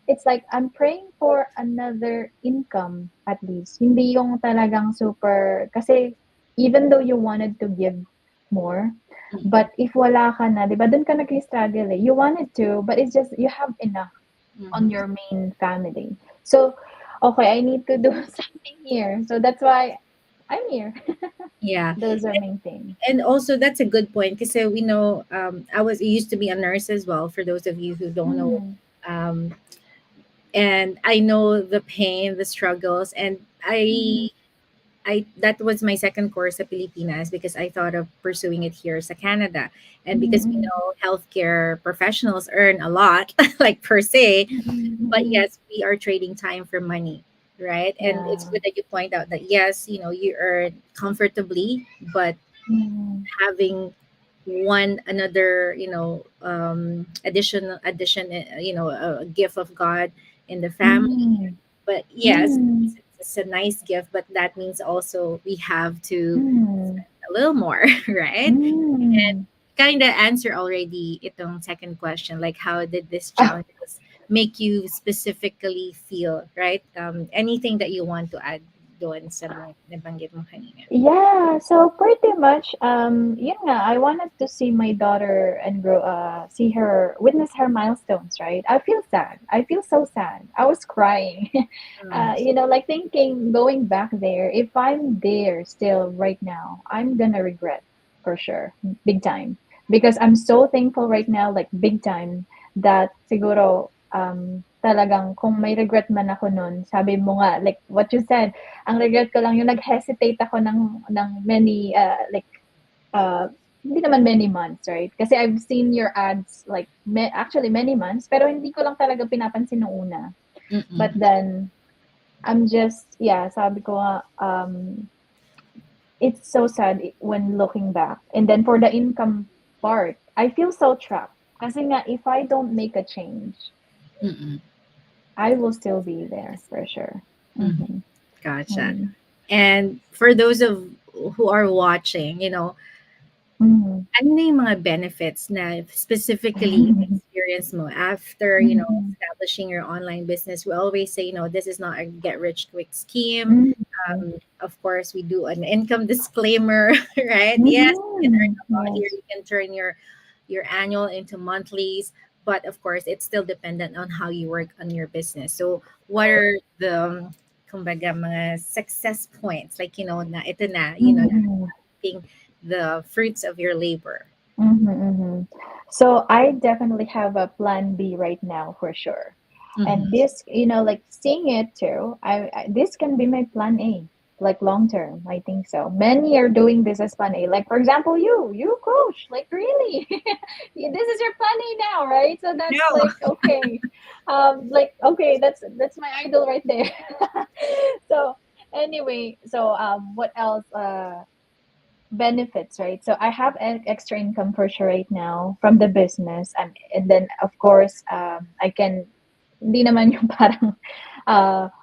it's like I'm praying for another income at least. Hindi yung talagang super, kasi even though you wanted to give more, Mm-mm. but if wala ka na, di ba, dun ka nag-struggle eh. You wanted to, but it's just, you have enough on Mm-hmm. your main family. So, okay, I need to do something here. So that's why I'm here. Yeah. Those are main things. And also that's a good point because we know I used to be a nurse as well, for those of you who don't know. Mm, um, and I know the pain, the struggles, and mm, I that was my second course sa Pilipinas because I thought of pursuing it here sa Canada. And because we mm, know healthcare professionals earn a lot, like per se, mm, mm, but mm. yes, we are trading time for money, right? And it's Yeah. good that you point out that yes, you earn comfortably, but Mm, having one another, addition, a gift of God in the family. mm, But yes, mm, it's a nice gift, but that means also we have to mm, a little more, right? And mm. kind of answer already itong second question, like how did this Ah, challenges make you specifically feel, right? Anything that you want to add doon sa mga nabanggit mo kanina? yeah, so pretty much, yun nga, I wanted to see my daughter and see her, witness her milestones, right? I feel sad. I feel so sad. I was crying. Mm, Like thinking, going back there, if I'm there still right now, I'm gonna regret for sure, big time. Because I'm so thankful right now, like big time, that siguro, talagang kung may regret man ako nun, sabi mo nga, like what you said, ang regret ko lang yung nag-hesitate ako ng many, uh, hindi naman many months, right? Kasi I've seen your ads like actually many months, pero hindi ko lang talaga pinapansin nung una. But mm-mm, then I'm just, yeah, sabi ko nga, it's so sad when looking back. And then for the income part, I feel so trapped. Kasi nga, if I don't make a change, mm-mm. I will still be there for sure. Mhm. Mm-hmm. Gotcha. Mm-hmm. And for those of who are watching, ano na yung mga benefits na specifically Mm-hmm. experience mo after, Mm-hmm. establishing your online business? We always say, this is not a get rich quick scheme. Mm-hmm. Of course, we do an income disclaimer, right? Yes, you can earn Mhm. a lot here. Yes. You can turn your annual into monthlies, but of course, it's still dependent on how you work on your business. So, what are the kumbaga, mga success points? Like, na ito na, Mhm. reaping the fruits of your labor. Mhm, mhm. So I definitely have a plan B right now for sure. And Mm-hmm. this, like seeing it too, this can be my plan A, like long term. I think so. Many are doing this as plan A. Like for example, you coach, like really, this is your plan A now, right? So that's No. like okay, like okay, that's my idol right there. So anyway, so what else? Benefits, right? So I have extra income for sure right now from the business, and then of course, I can, hindi naman yung parang, uh,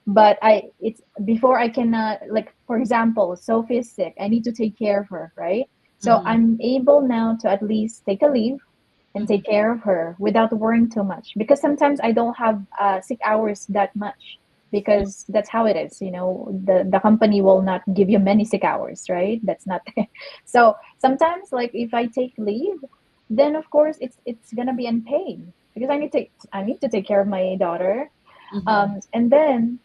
but it's before I cannot, like for example, Sophie is sick. I need to take care of her, right? So Mm-hmm. I'm able now to at least take a leave and take care of her without worrying too much, because sometimes I don't have sick hours that much, because that's how it is, the company will not give you many sick hours, right? That's not so sometimes, like if I take leave, then of course it's gonna be unpaid, because I need to take care of my daughter. Mm-hmm. And then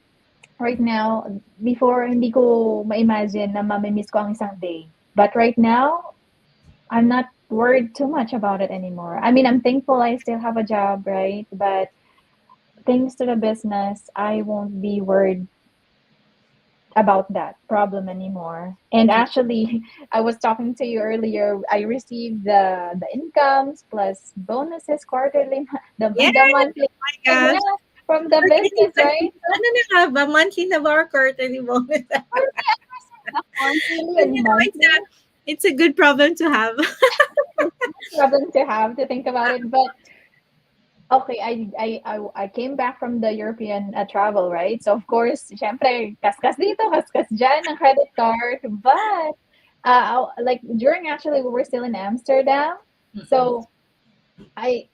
right now, before hindi ko ma-imagine na mamimiss ko ang isang day, but right now I'm not worried too much about it anymore. I mean, I'm thankful I still have a job, right? But thanks to the business, I won't be worried about that problem anymore. And actually, I was talking to you earlier. I received the incomes plus bonuses quarterly, Yeah, the monthly my as gosh. well from the Quarterly business, ba? right? So Ano na nga ba? Monthly na ba or quarterly bonus? for me, I received the quarterly But and it's monthly. a good problem to have. It's a good problem to have to think about it, but okay, I came back from the European travel, right? So of course, syempre, kaskas dito, kaskas dyan ng credit card. But like during actually we were still in Amsterdam, Mm-mm. so I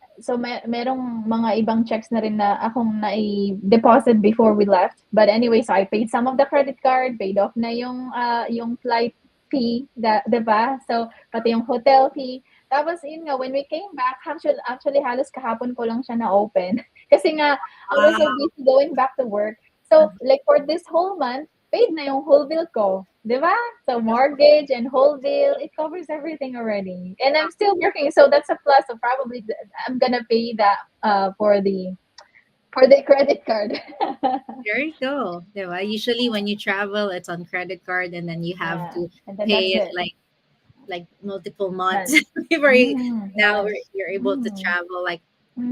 merong mga ibang checks na rin na akong nai-deposit before we left. But anyway, so I paid some of the credit card, paid off na yung flight fee, 'di ba? So pati yung hotel fee. Tapos yun nga, when we came back, actually halos kahapon ko lang siya na-open. Kasi nga, I was so Wow. busy going back to work. So, like for this whole month, paid na yung whole bill ko. 'Di ba? So mortgage and whole bill, it covers everything already. And I'm still working, so that's a plus. So probably I'm gonna pay that for the credit card. There you go. Diba? Usually when you travel, it's on credit card and then you have Yeah, to and then that's pay it it. like multiple months Months. before now Yes. you're able to Mm-hmm. travel like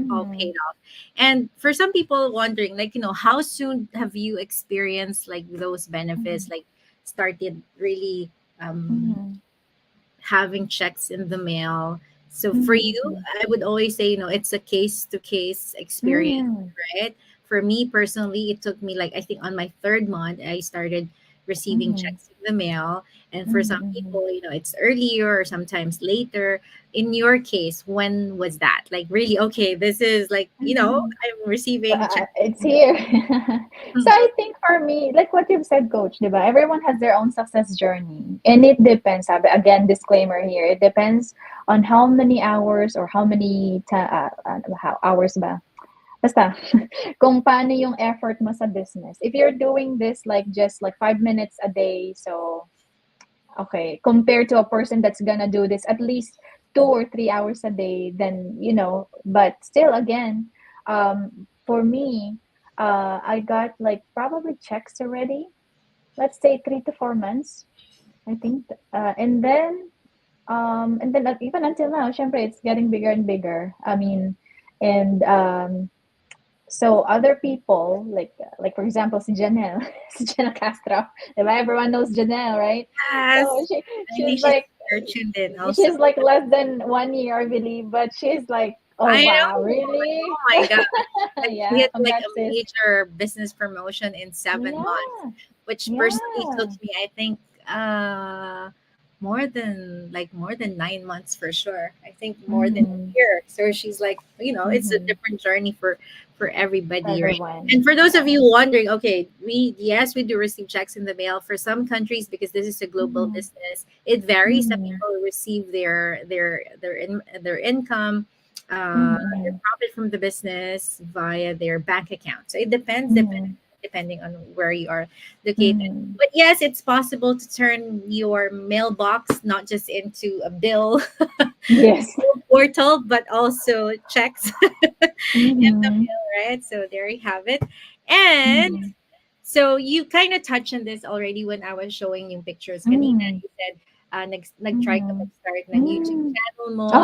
all Mm-hmm. paid off. And for some people wondering, like, how soon have you experienced like those benefits, like started really Mm-hmm. having checks in the mail. So for you, Mm-hmm. I would always say, it's a case to case experience, Mm-hmm. right? For me personally, it took me like I think on my third month, I started receiving Mm-hmm. checks in the mail. And for some Mm-hmm. people, it's earlier or sometimes later. In your case, when was that? Like really, okay, this is like, Mm-hmm. I'm receiving checks. It's here. So I think for me, like what you've said, Coach, diba? Everyone has their own success journey, and it depends. Again, disclaimer here: it depends on how many hours or how hours ba? Basta, kung paano yung effort mo sa business. If you're doing this like just like 5 minutes a day, so okay, compared to a person that's gonna do this at least 2 or 3 hours a day, then but still again, for me, I got like probably checks already. Let's say 3 to 4 months, I think, and then even until now, syempre, it's getting bigger and bigger. I mean, and so other people, like for example, si Janelle, si Janelle Castro, diba? Everyone knows Janelle, right? So Yes. I she's think she's like here tuned in also. she's like less than 1 year, I believe, but she's like, oh I wow, know. Like, really? oh my God. Like she Yeah, hit like congrats, a sis. major business promotion in 7 months, Yeah, which personally took yeah. me, I think, more than 9 months for sure. I think more than a Mm-hmm. year. So she's like, it's a Mm-hmm. different journey for everybody, right? Everyone. And for those of Yeah. you wondering, okay, we do receive checks in the mail for some countries because this is a global Mm-hmm. business. It varies. Some Mm-hmm. people receive their income, their Mm-hmm. profit from the business via their bank account. So it depends, Mm-hmm. depending on where you are located. Mm-hmm. But yes, it's possible to turn your mailbox not just into a bill Yes. portal, but also checks in the Mm-hmm. mail, right? So there you have it. And Mm-hmm. so you kind of touched on this already when I was showing you pictures. Kanina, Mm-hmm. you said nag-try ka Mm-hmm. mag-start ng YouTube Mm. channel mo, Oh,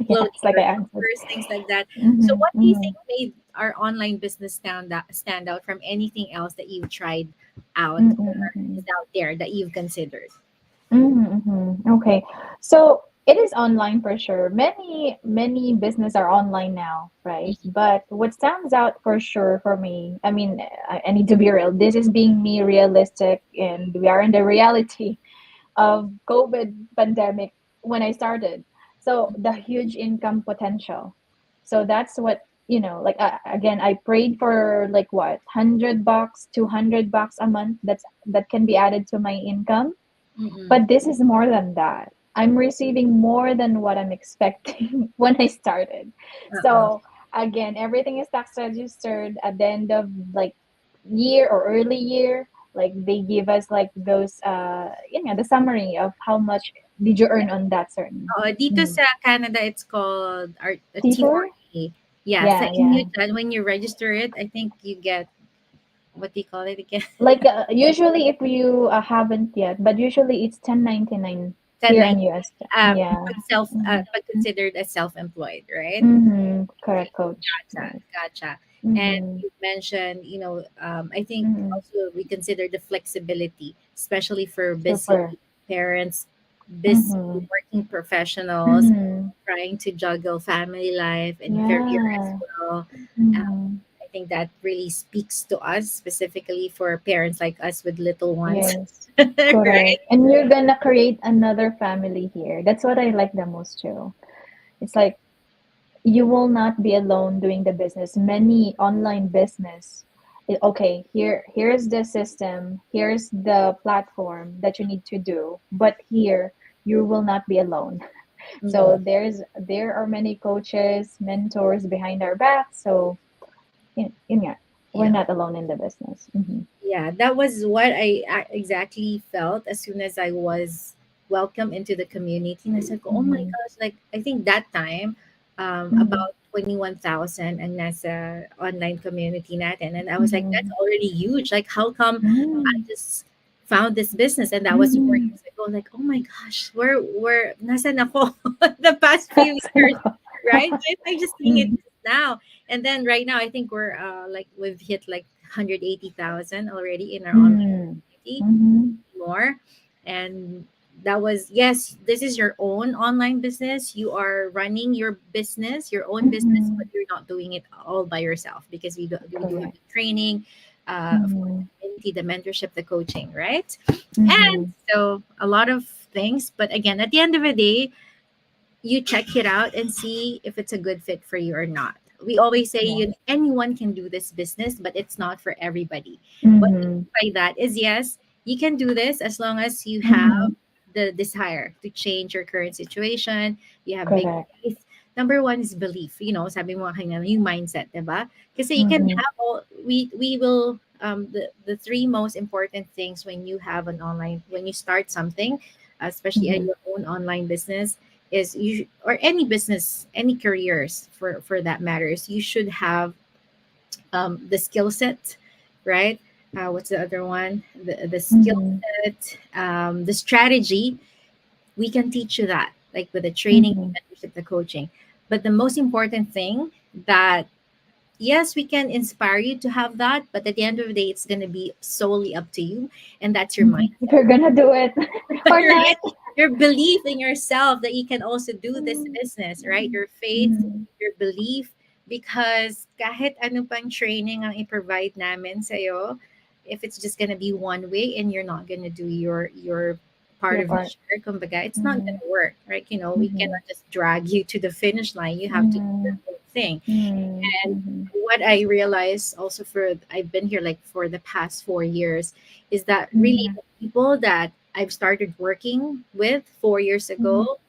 uploading yes, like your I answered. numbers, things like that. So Mhm, what do you mhm, think made our online business stand out from anything else that you've tried out mm, or is mhm, out there that you've considered? mhm, mhm. Okay. So it is online for sure. Many business are online now, right? But what stands out for sure for me, I mean, I need to be real. This is being me realistic, and we are in the reality of COVID pandemic when I started. So the huge income potential. So that's what, like again, I prayed for like what, $100, $200 a month. That can be added to my income. Mm-mm. But this is more than that. I'm receiving more than what I'm expecting when I started. Uh-uh. So again, everything is tax registered at the end of like year or early year. Like they give us like those the summary of how much did you earn on that certain Dito mm. sa Canada, it's called T4? T4A. Yeah, sa Yeah, yeah. inyo dyan, when you register it, I think you get, what do you call it again? Like usually if you haven't yet, but usually it's 1099 here in 1090. US. Yeah. Mm-hmm. Pag considered as self-employed, right? Mm-hmm. Correct, coach. Gotcha, Yes. gotcha. And Mm-hmm. you mentioned, I think Mm-hmm. also we consider the flexibility, especially for busy Super. parents, busy Mm-hmm. working professionals, Mm-hmm. trying to juggle family life and career as Yeah. well. Um, Mm-hmm. I think that really speaks to us, specifically for parents like us with little ones, Yes. right? Correct. And you're gonna create another family here. That's what I like the most too. It's like you will not be alone doing the business. Many online business, okay, here's the system, here's the platform that you need to do, but here you will not be alone. Mhm. So there are many coaches, mentors behind our back. So yeah, we're Yeah. not alone in the business. Mm-hmm. Yeah, that was what exactly felt as soon as I was welcomed into the community. And I said, oh my Mm-hmm. gosh, like I think that time, Mm-hmm. about 21,000 ang nasa online community natin. And I was like, that's Mm-hmm. already huge. Like, how come I Mm-hmm. just found this business? And that was 4 years Mm-hmm. ago. Like, oh my gosh, nasan ako the past few Sana years, ko. right? Why am I just seeing it Mm. now? And then right now, I think we're like we've hit like 180,000 already in our online Mm. community, Mhm. more. And that was, yes, this is your own online business. You are running your business, your own business, but Mhm. you're not doing it all by yourself because we do have Correct. the training, for the Mhm. community, the mentorship, the coaching, right? And Mhm. so a lot of things. But again, at the end of the day, you check it out and see if it's a good fit for you or not. We always say Yeah. anyone can do this business, but it's not for everybody. What I Mhm. mean by that is, yes, you can do this as long as you have Mhm. the desire to change your current situation. You have big Correct. faith. Number one is belief. Sabi mo kanina, yung mindset, diba? Kasi you can Mhm. have all, we will, the three most important things when you have an online, when you start something, especially Mhm. your own online business, is you, or any business, any careers for that matters, you should have the skill set, right? What's the other one? The skill Mhm. set, the strategy. We can teach you that, like with the training, Mhm. the mentorship, the coaching. But the most important thing, that yes, we can inspire you to have that, but at the end of the day, it's going to be solely up to you, and that's your Mhm. If mindset. you're gonna do it or not. Right? Your belief in yourself that you can also do this Mm. business, right? Your faith, Mhm. your belief, because kahit ano pang training ang i-provide namin sa'yo, if it's just gonna be one way and you're not gonna do your part Your of your part. share, kumbaga, it's not Mhm. gonna work, right? We Mhm. cannot just drag you to the finish line. You have to do your Mhm. own thing. Mhm. And Mhm. what I realized also, for I've been here like for the past 4 years, is that really Mhm. the people that I've started working with 4 years Mhm. ago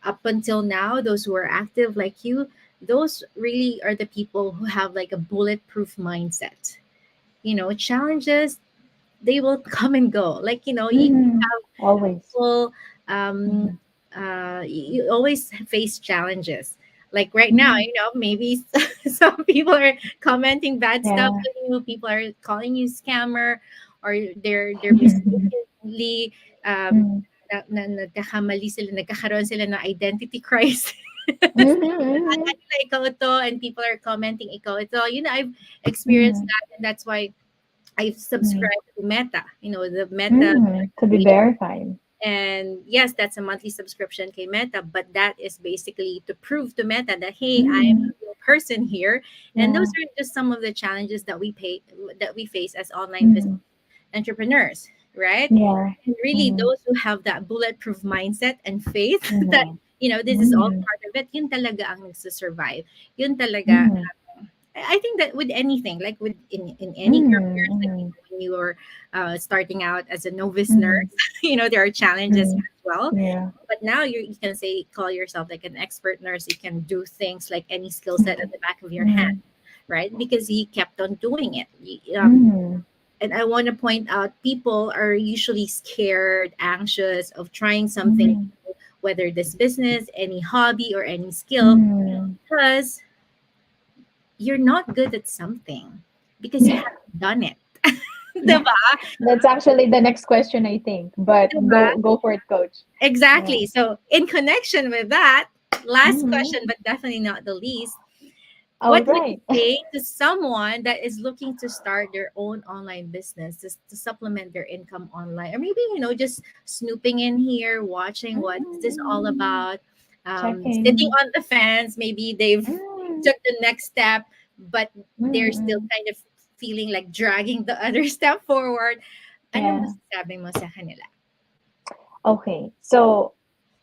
up until now, those who are active like you, those really are the people who have like a bulletproof mindset. Challenges, they will come and go. Like, you Mhm. Always. people, um Mhm. you always face challenges. Like right now, Mhm. maybe some people are commenting bad stuff Yeah. on you, people are calling you scammer, or they're mistakenly, Mhm. nagkakaroon sila ng identity crisis. Mhm. Akala Mhm. nila ikaw ito, and people are commenting ikaw ito. I've experienced Mhm. that, and that's why I've Mhm. subscribed to Meta, the Meta Mm, to be verification. verified. And yes, that's a monthly subscription kay Meta, but that is basically to prove to Meta that, hey, I'm Mm, a real person here. And those yeah. are just some of the challenges that we face as online business Mm, entrepreneurs, right? yeah. And really, Mm, those who have that bulletproof mindset and faith that, yeah. this is all Mm, part of it, yun talaga ang nagsasurvive. Yun talaga. mm, I think that with anything, like with in any mm, careers, like mm, when you are starting out as a novice nurse, mm, there are challenges mm, as well. yeah. But now you can say, call yourself like an expert nurse. You can do things like any skill set at the back of your hand, Mm, right? Because he kept on doing it. mm, And I want to point out, people are usually scared, anxious of trying something mm, new, whether this business, any hobby, or any skill, mm. because you're not good at something because you haven't done it. Yeah. Diba? That's actually the next question, I think. But Diba? go for it, coach. Yeah. Exactly. So, in connection with that, last Mm-hmm. question, but definitely not the least, All what would you right. say to someone that is looking to start their own online business, just to supplement their income online? Or maybe, just snooping in here, watching what is this all Mm, about, sitting checking. on the fence, maybe they've Mm, took the next step, but they're still mm, kind of feeling like dragging the other step forward. Ano yeah. masasabi mo sa kanila? Okay. So,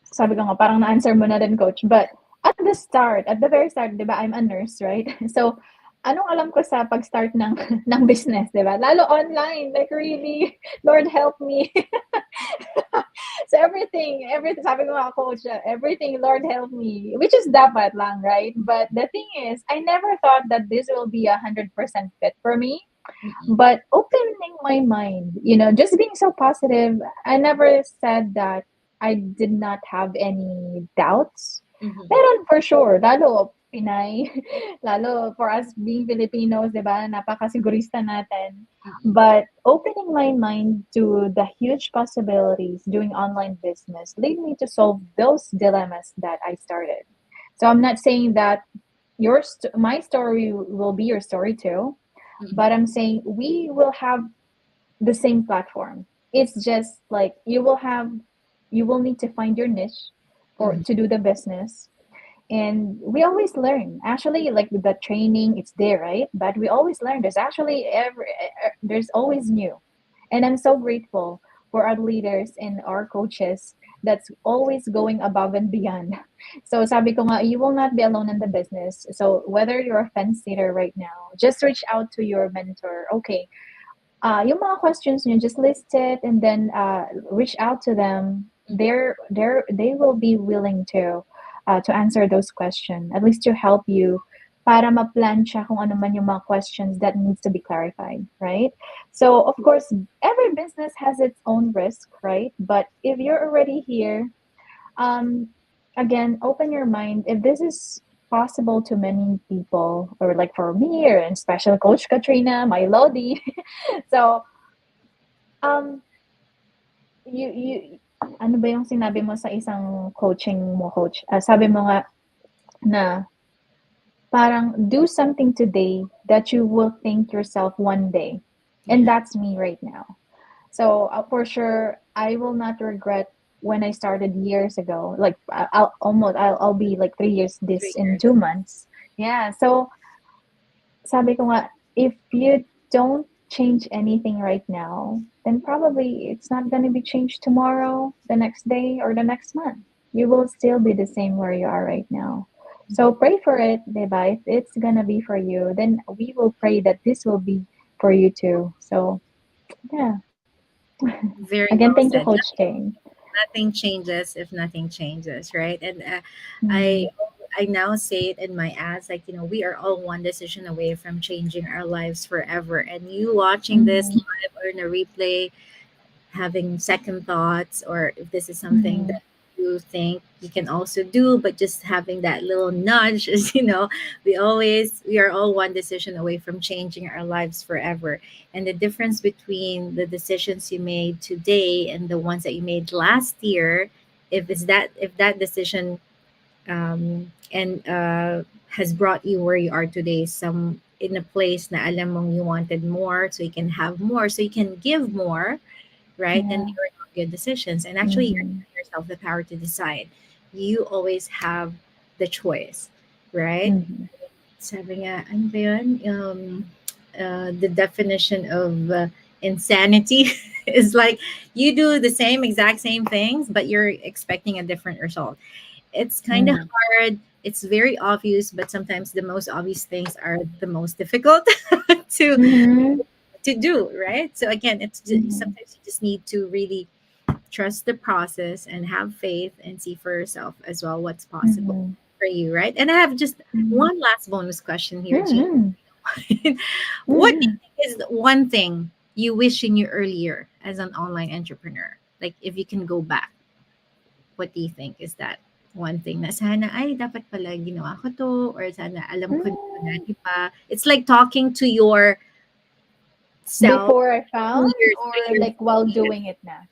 sabi ko nga, parang na-answer mo na din, coach. But At the very start, 'di ba, I'm a nurse, right? So, anong alam ko sa pag-start ng ng business, 'di ba? Lalo online, like really, Lord help me. So everything, sabi ko nga coach, everything, Lord help me, which is dapat lang, right? But the thing is, I never thought that this will be 100% fit for me. Mm-mm. But opening my mind, just being so positive, I never said that I did not have any doubts. Mm-hmm. Meron for sure, lalo Pinay, lalo for us being Filipinos, di ba, napakasigurista natin. Mm-mm. But opening my mind to the huge possibilities doing online business lead me to solve those dilemmas that I started. So I'm not saying that my story will be your story too, but Mm-mm. I'm saying we will have the same platform. It's just like you will need to find your niche for Mm-hmm. to do the business. And we always learn. Actually, like with the training, it's there, right? But we always learn. There's always new. And I'm so grateful for our leaders and our coaches that's always going above and beyond. So sabi ko nga, you will not be alone in the business. So whether you're a fence sitter right now, just reach out to your mentor. Okay, yung mga questions nyo, just list it and then reach out to them. They will be willing to answer those questions, at least to help you para ma-plancha kung ano man yung mga questions that needs to be clarified, right? So, of course, every business has its own risk, right? But if you're already here, um, again, open your mind. If this is possible to many people, or like for me, or and special Coach Katrina, my Lodi, so, um, you ano ba yung sinabi mo sa isang coaching mo, coach? Sabi mo nga na parang do something today that you will thank yourself one day. And Yeah. that's me right now. So for sure, I will not regret when I started years ago. Like I'll be like 3 years this Three in years. 2 months. Yeah. So sabi ko nga, if you don't change anything right now, then probably it's not going to be changed tomorrow, the next day, or the next month. You will still be the same where you are right now. So pray for it, diba? If it's going to be for you, then we will pray that this will be for you too. So, yeah. Very Again, well thank you, said. Coach King. Nothing changes if nothing changes, right? And I Mm, I now say it in my ads, like, we are all one decision away from changing our lives forever. And you watching this mm, live or in a replay, having second thoughts, or if this is something mm, that you think you can also do, but just having that little nudge is, we are all one decision away from changing our lives forever. And the difference between the decisions you made today and the ones that you made last year, if that decision and has brought you where you are today, some in a place na alam mong you wanted more, so you can have more, so you can give more, right? Then yeah. they were not good decisions. And actually, you're Mm-hmm. giving yourself the power to decide. You always have the choice, right? Mm-hmm. Sabi nga, ano ba yun? The definition of insanity is like you do the exact same things, but you're expecting a different result. It's kind of Mm-hmm. hard. It's very obvious, but sometimes the most obvious things are the most difficult to Mm-hmm. do, right? So again, Mm-hmm. sometimes you just need to really trust the process and have faith and see for yourself as well what's possible Mm-hmm. for you, right? And I have just Mm-hmm. one last bonus question here, Jean. Mm-hmm. What do you Mm-hmm. think is the one thing you wish you knew earlier as an online entrepreneur? Like if you can go back, what do you think is that one thing na sana ay dapat pala ginawa ko to, or sana alam ko na to Mm. dati pa? It's like talking to your self Before I two found years, or 3 years, like while 4 years. doing it na?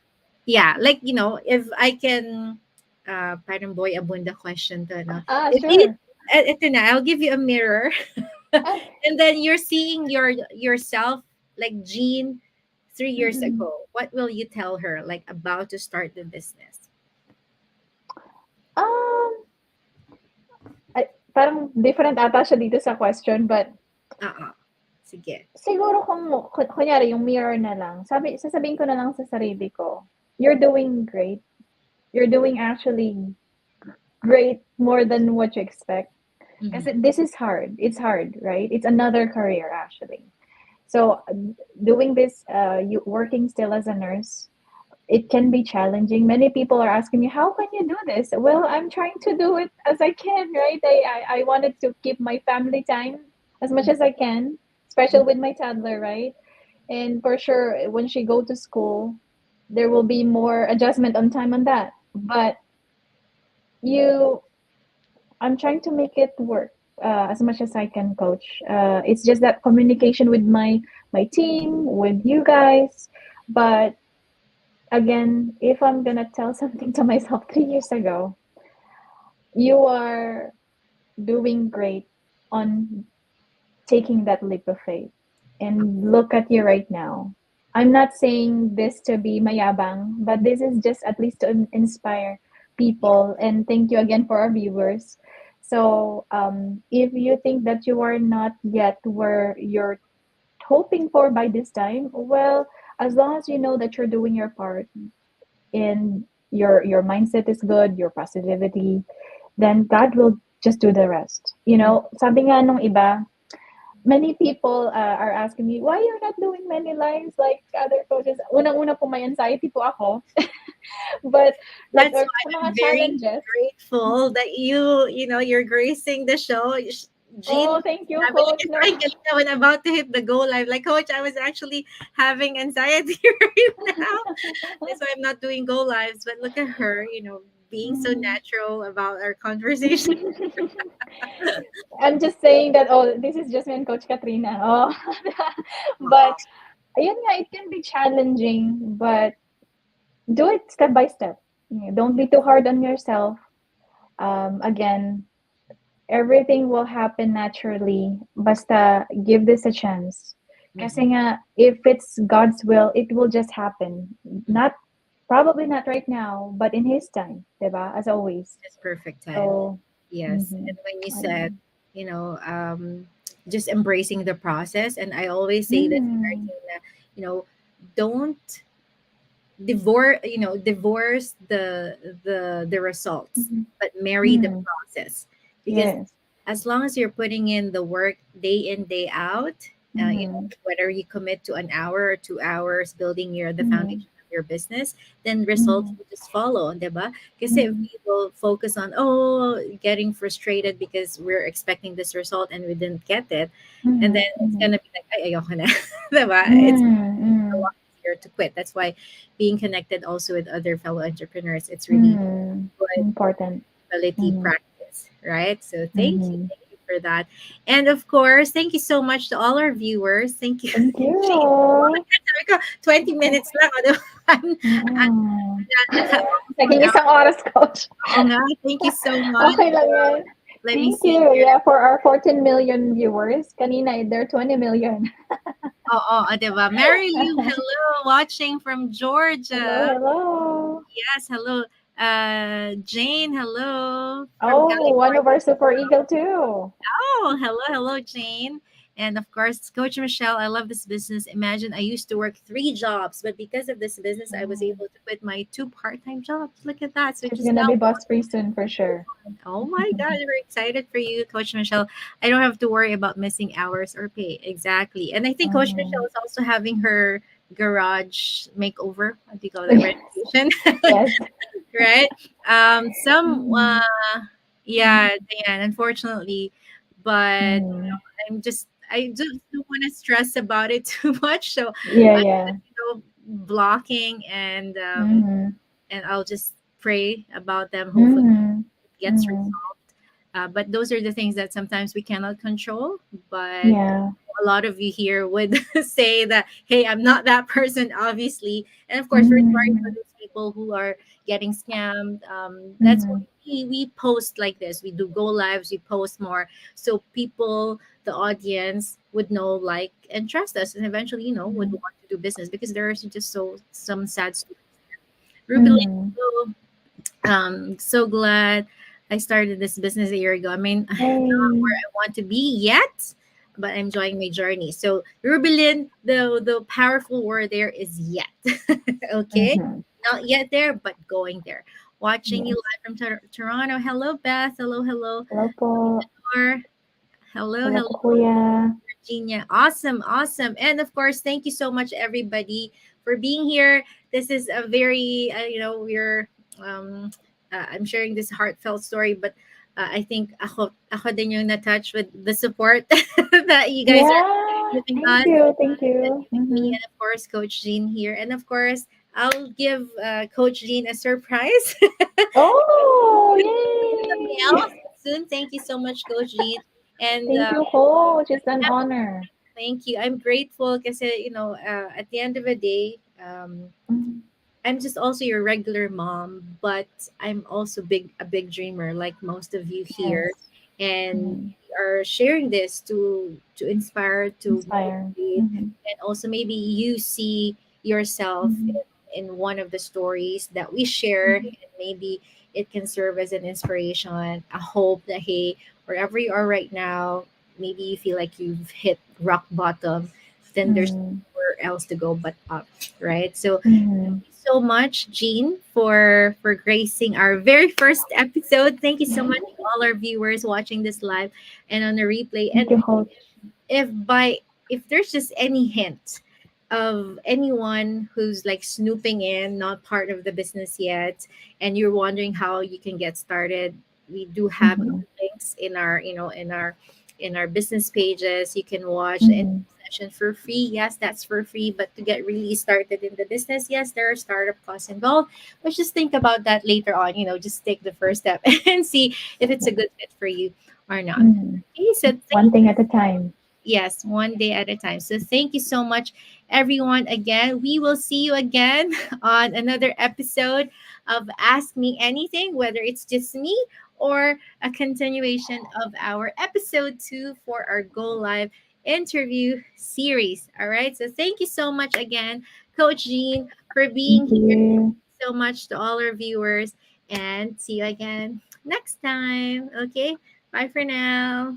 Yeah, like, if I can, parang boy abunda question to, no? Ah, If you, sure. ito na, I'll give you a mirror, Ay, and then you're seeing yourself, like Jean, 3 years mm. ago. What will you tell her, like about to start the business? Um, parang different ata siya dito sa question, but Sige. siguro kung kunyari yung mirror na lang, sasabihin ko na lang sa sarili ko, "You're doing great. You're doing actually great more than what you expect. Because Mm-hmm. this is hard. It's hard, right? It's another career actually. So doing this, you working still as a nurse, it can be challenging. Many people are asking me, how can you do this? Well, I'm trying to do it as I can, right? I wanted to keep my family time as much as I can, especially with my toddler, right? And for sure, when she go to school, there will be more adjustment on time on that. But you, I'm trying to make it work as much as I can, coach. It's just that communication with my team, with you guys. But again, if I'm gonna tell something to myself 3 years ago, you are doing great on taking that leap of faith. And look at you right now. I'm not saying this to be mayabang, but this is just at least to inspire Yeah. people. And thank you again for our viewers. So, if you think that you are not yet where you're hoping for by this time, well, as long as you know that you're doing your part and your mindset is good, your positivity, then God will just do the rest. You Mm. know, sabi nga nung iba, many people are asking me, why you're not doing many lives like other coaches? Unang-una po may anxiety po ako. But like That's why sa mga I'm very challenges, grateful that you're gracing the show. Jean, oh, thank you, sabi coach. niya No. sa akin kanina when about to hit the goal live, like, Coach, I was actually having anxiety right now. That's why I'm not doing go lives. But look at her, being so Mm. natural about our conversation. I'm just saying that, oh, this is just me and Coach Katrina. Oh. Oo. But ayun nga, it can be challenging, but do it step by step. Yeah, don't be too hard on yourself. Again, everything will happen naturally. Basta give this a chance. Mm-mm. Kasi nga, if it's God's will, it will just happen. Not probably not right now, but in His time, diba? As always. Just perfect time. So, Yes. mm-hmm. And when you said, Ayun. you know, um, just embracing the process, and I always say this, Mm. Martina, don't divorce the results, Mhm. but marry the Mm. process, because Yes. as long as you're putting in the work day in day out, Mhm. whether you commit to an hour or 2 hours building the Mhm. foundation of your business, then results Mhm. will just follow, diba? Because if Mhm. we will focus on getting frustrated because we're expecting this result and we didn't get it, and Mhm. then it's Mhm. gonna be like, ay, ayoko na. Diba? It's Mm. a Mm. lot easier to quit. That's why being connected also with other fellow entrepreneurs, it's really Mm. good Important. ability Mhm. practice, right? So Mhm. thank you for that. And of course, thank you so much to all our viewers. Thank you. Thank Gee, you. sabi ko, 20 minutes lang. Ano? Mm. Almost one Naging hour. isang oras, coach. Oo nga. Thank you so much. Okay lang yan. Let me Thank see you. here. Yeah, for our 14 million viewers. Kanina, they're 20 million. Oo, diba? Mary Lou, hello, watching from Hello, Georgia. hello. Yes, hello. Jane, hello from Oh, one of California. our super eagle too. Oh, hello, Jane. And of course, Coach Michelle, I love this business. Imagine I used to work three jobs, but because of this business, I was Mm. able to quit my two part-time jobs. Look at that. So She's just gonna now, be boss free soon for sure. oh my God, we're excited for you, Coach Michelle. I don't have to worry about missing hours or pay. Exactly. And I think Coach Michelle Mhm. is also having her garage makeover. What do you call it? Renovation. Yes. Right? Some Mhm. yeah, Diane, unfortunately, but Mhm. I just don't want to stress about it too much. So Yeah, I yeah. blocking Mhm. and I'll just pray about them. Hopefully Mhm. it gets Mhm. resolved. But those are the things that sometimes we cannot control. But Yeah. a lot of you here would say that, hey, I'm not that person, obviously. And of course, we're sorry for Mhm. those people who are getting scammed. That's why Mhm. we post like this. We do go lives, we post more. So people, the audience, would know, like, and trust us. And eventually, would Mhm. want to do business because there are just some sad stories. Ruby Mhm. Lane, so glad I started this business a year ago. I mean, I'm not Hey. where I want to be yet, but I'm enjoying my journey. So, Rubilin, the powerful word there is yet. Okay, Mhm. not yet there, but going there. watching you Yes. live from Toronto. Hello, Beth. Hello, hello. Hello po. Or hello, Hello po, hello. kuya. Virginia. Awesome, awesome. And of course, thank you so much, everybody, for being here. This is a very, um, I'm sharing this heartfelt story, but I think ako din yung na-touch with the support that you guys are Yeah. giving Thank us, you. Thank you. giving me, and of course, Coach Jean here. And of course, I'll give Coach Jean a surprise. Oh, The mail yay! soon. Thank you so much, Coach Jean. And Thank you, coach. It's an honor. thank you. I'm grateful because at the end of the day, Mhm. I'm just also your regular mom, but I'm also a big dreamer like most of you here, Yes. and Mhm. we are sharing this to inspire, to Inspire. motivate, Mhm. and also maybe you see yourself Mhm. in one of the stories that we share, Mhm. and maybe it can serve as an inspiration, a hope that hey, wherever you are right now, maybe you feel like you've hit rock bottom, then there's Mhm. nowhere else to go but up, right? So Mhm. so much, Jean, for gracing our very first episode. Thank you so much to all our viewers watching this live and on the replay. Thank And you, coach. if by if there's just any hint of anyone who's like snooping in, not part of the business yet, and you're wondering how you can get started, we do have Mhm. links in our in our business pages. You can watch any Mhm. session for free. Yes, that's for free. But to get really started in the business, yes, there are startup costs involved. But just think about that later on. Just take the first step and see if it's a good fit for you or not. Mhm. Okay, so One thing at a time. yes, one day at a time. So thank you so much, everyone. Again, we will see you again on another episode of Ask Me Anything, whether it's just me or a continuation of our episode 2 for our Go Live interview series. All right. So thank you so much again, Coach Jean, for being Thank here. you. So much to all our viewers, and see you again next time. Okay. Bye for now.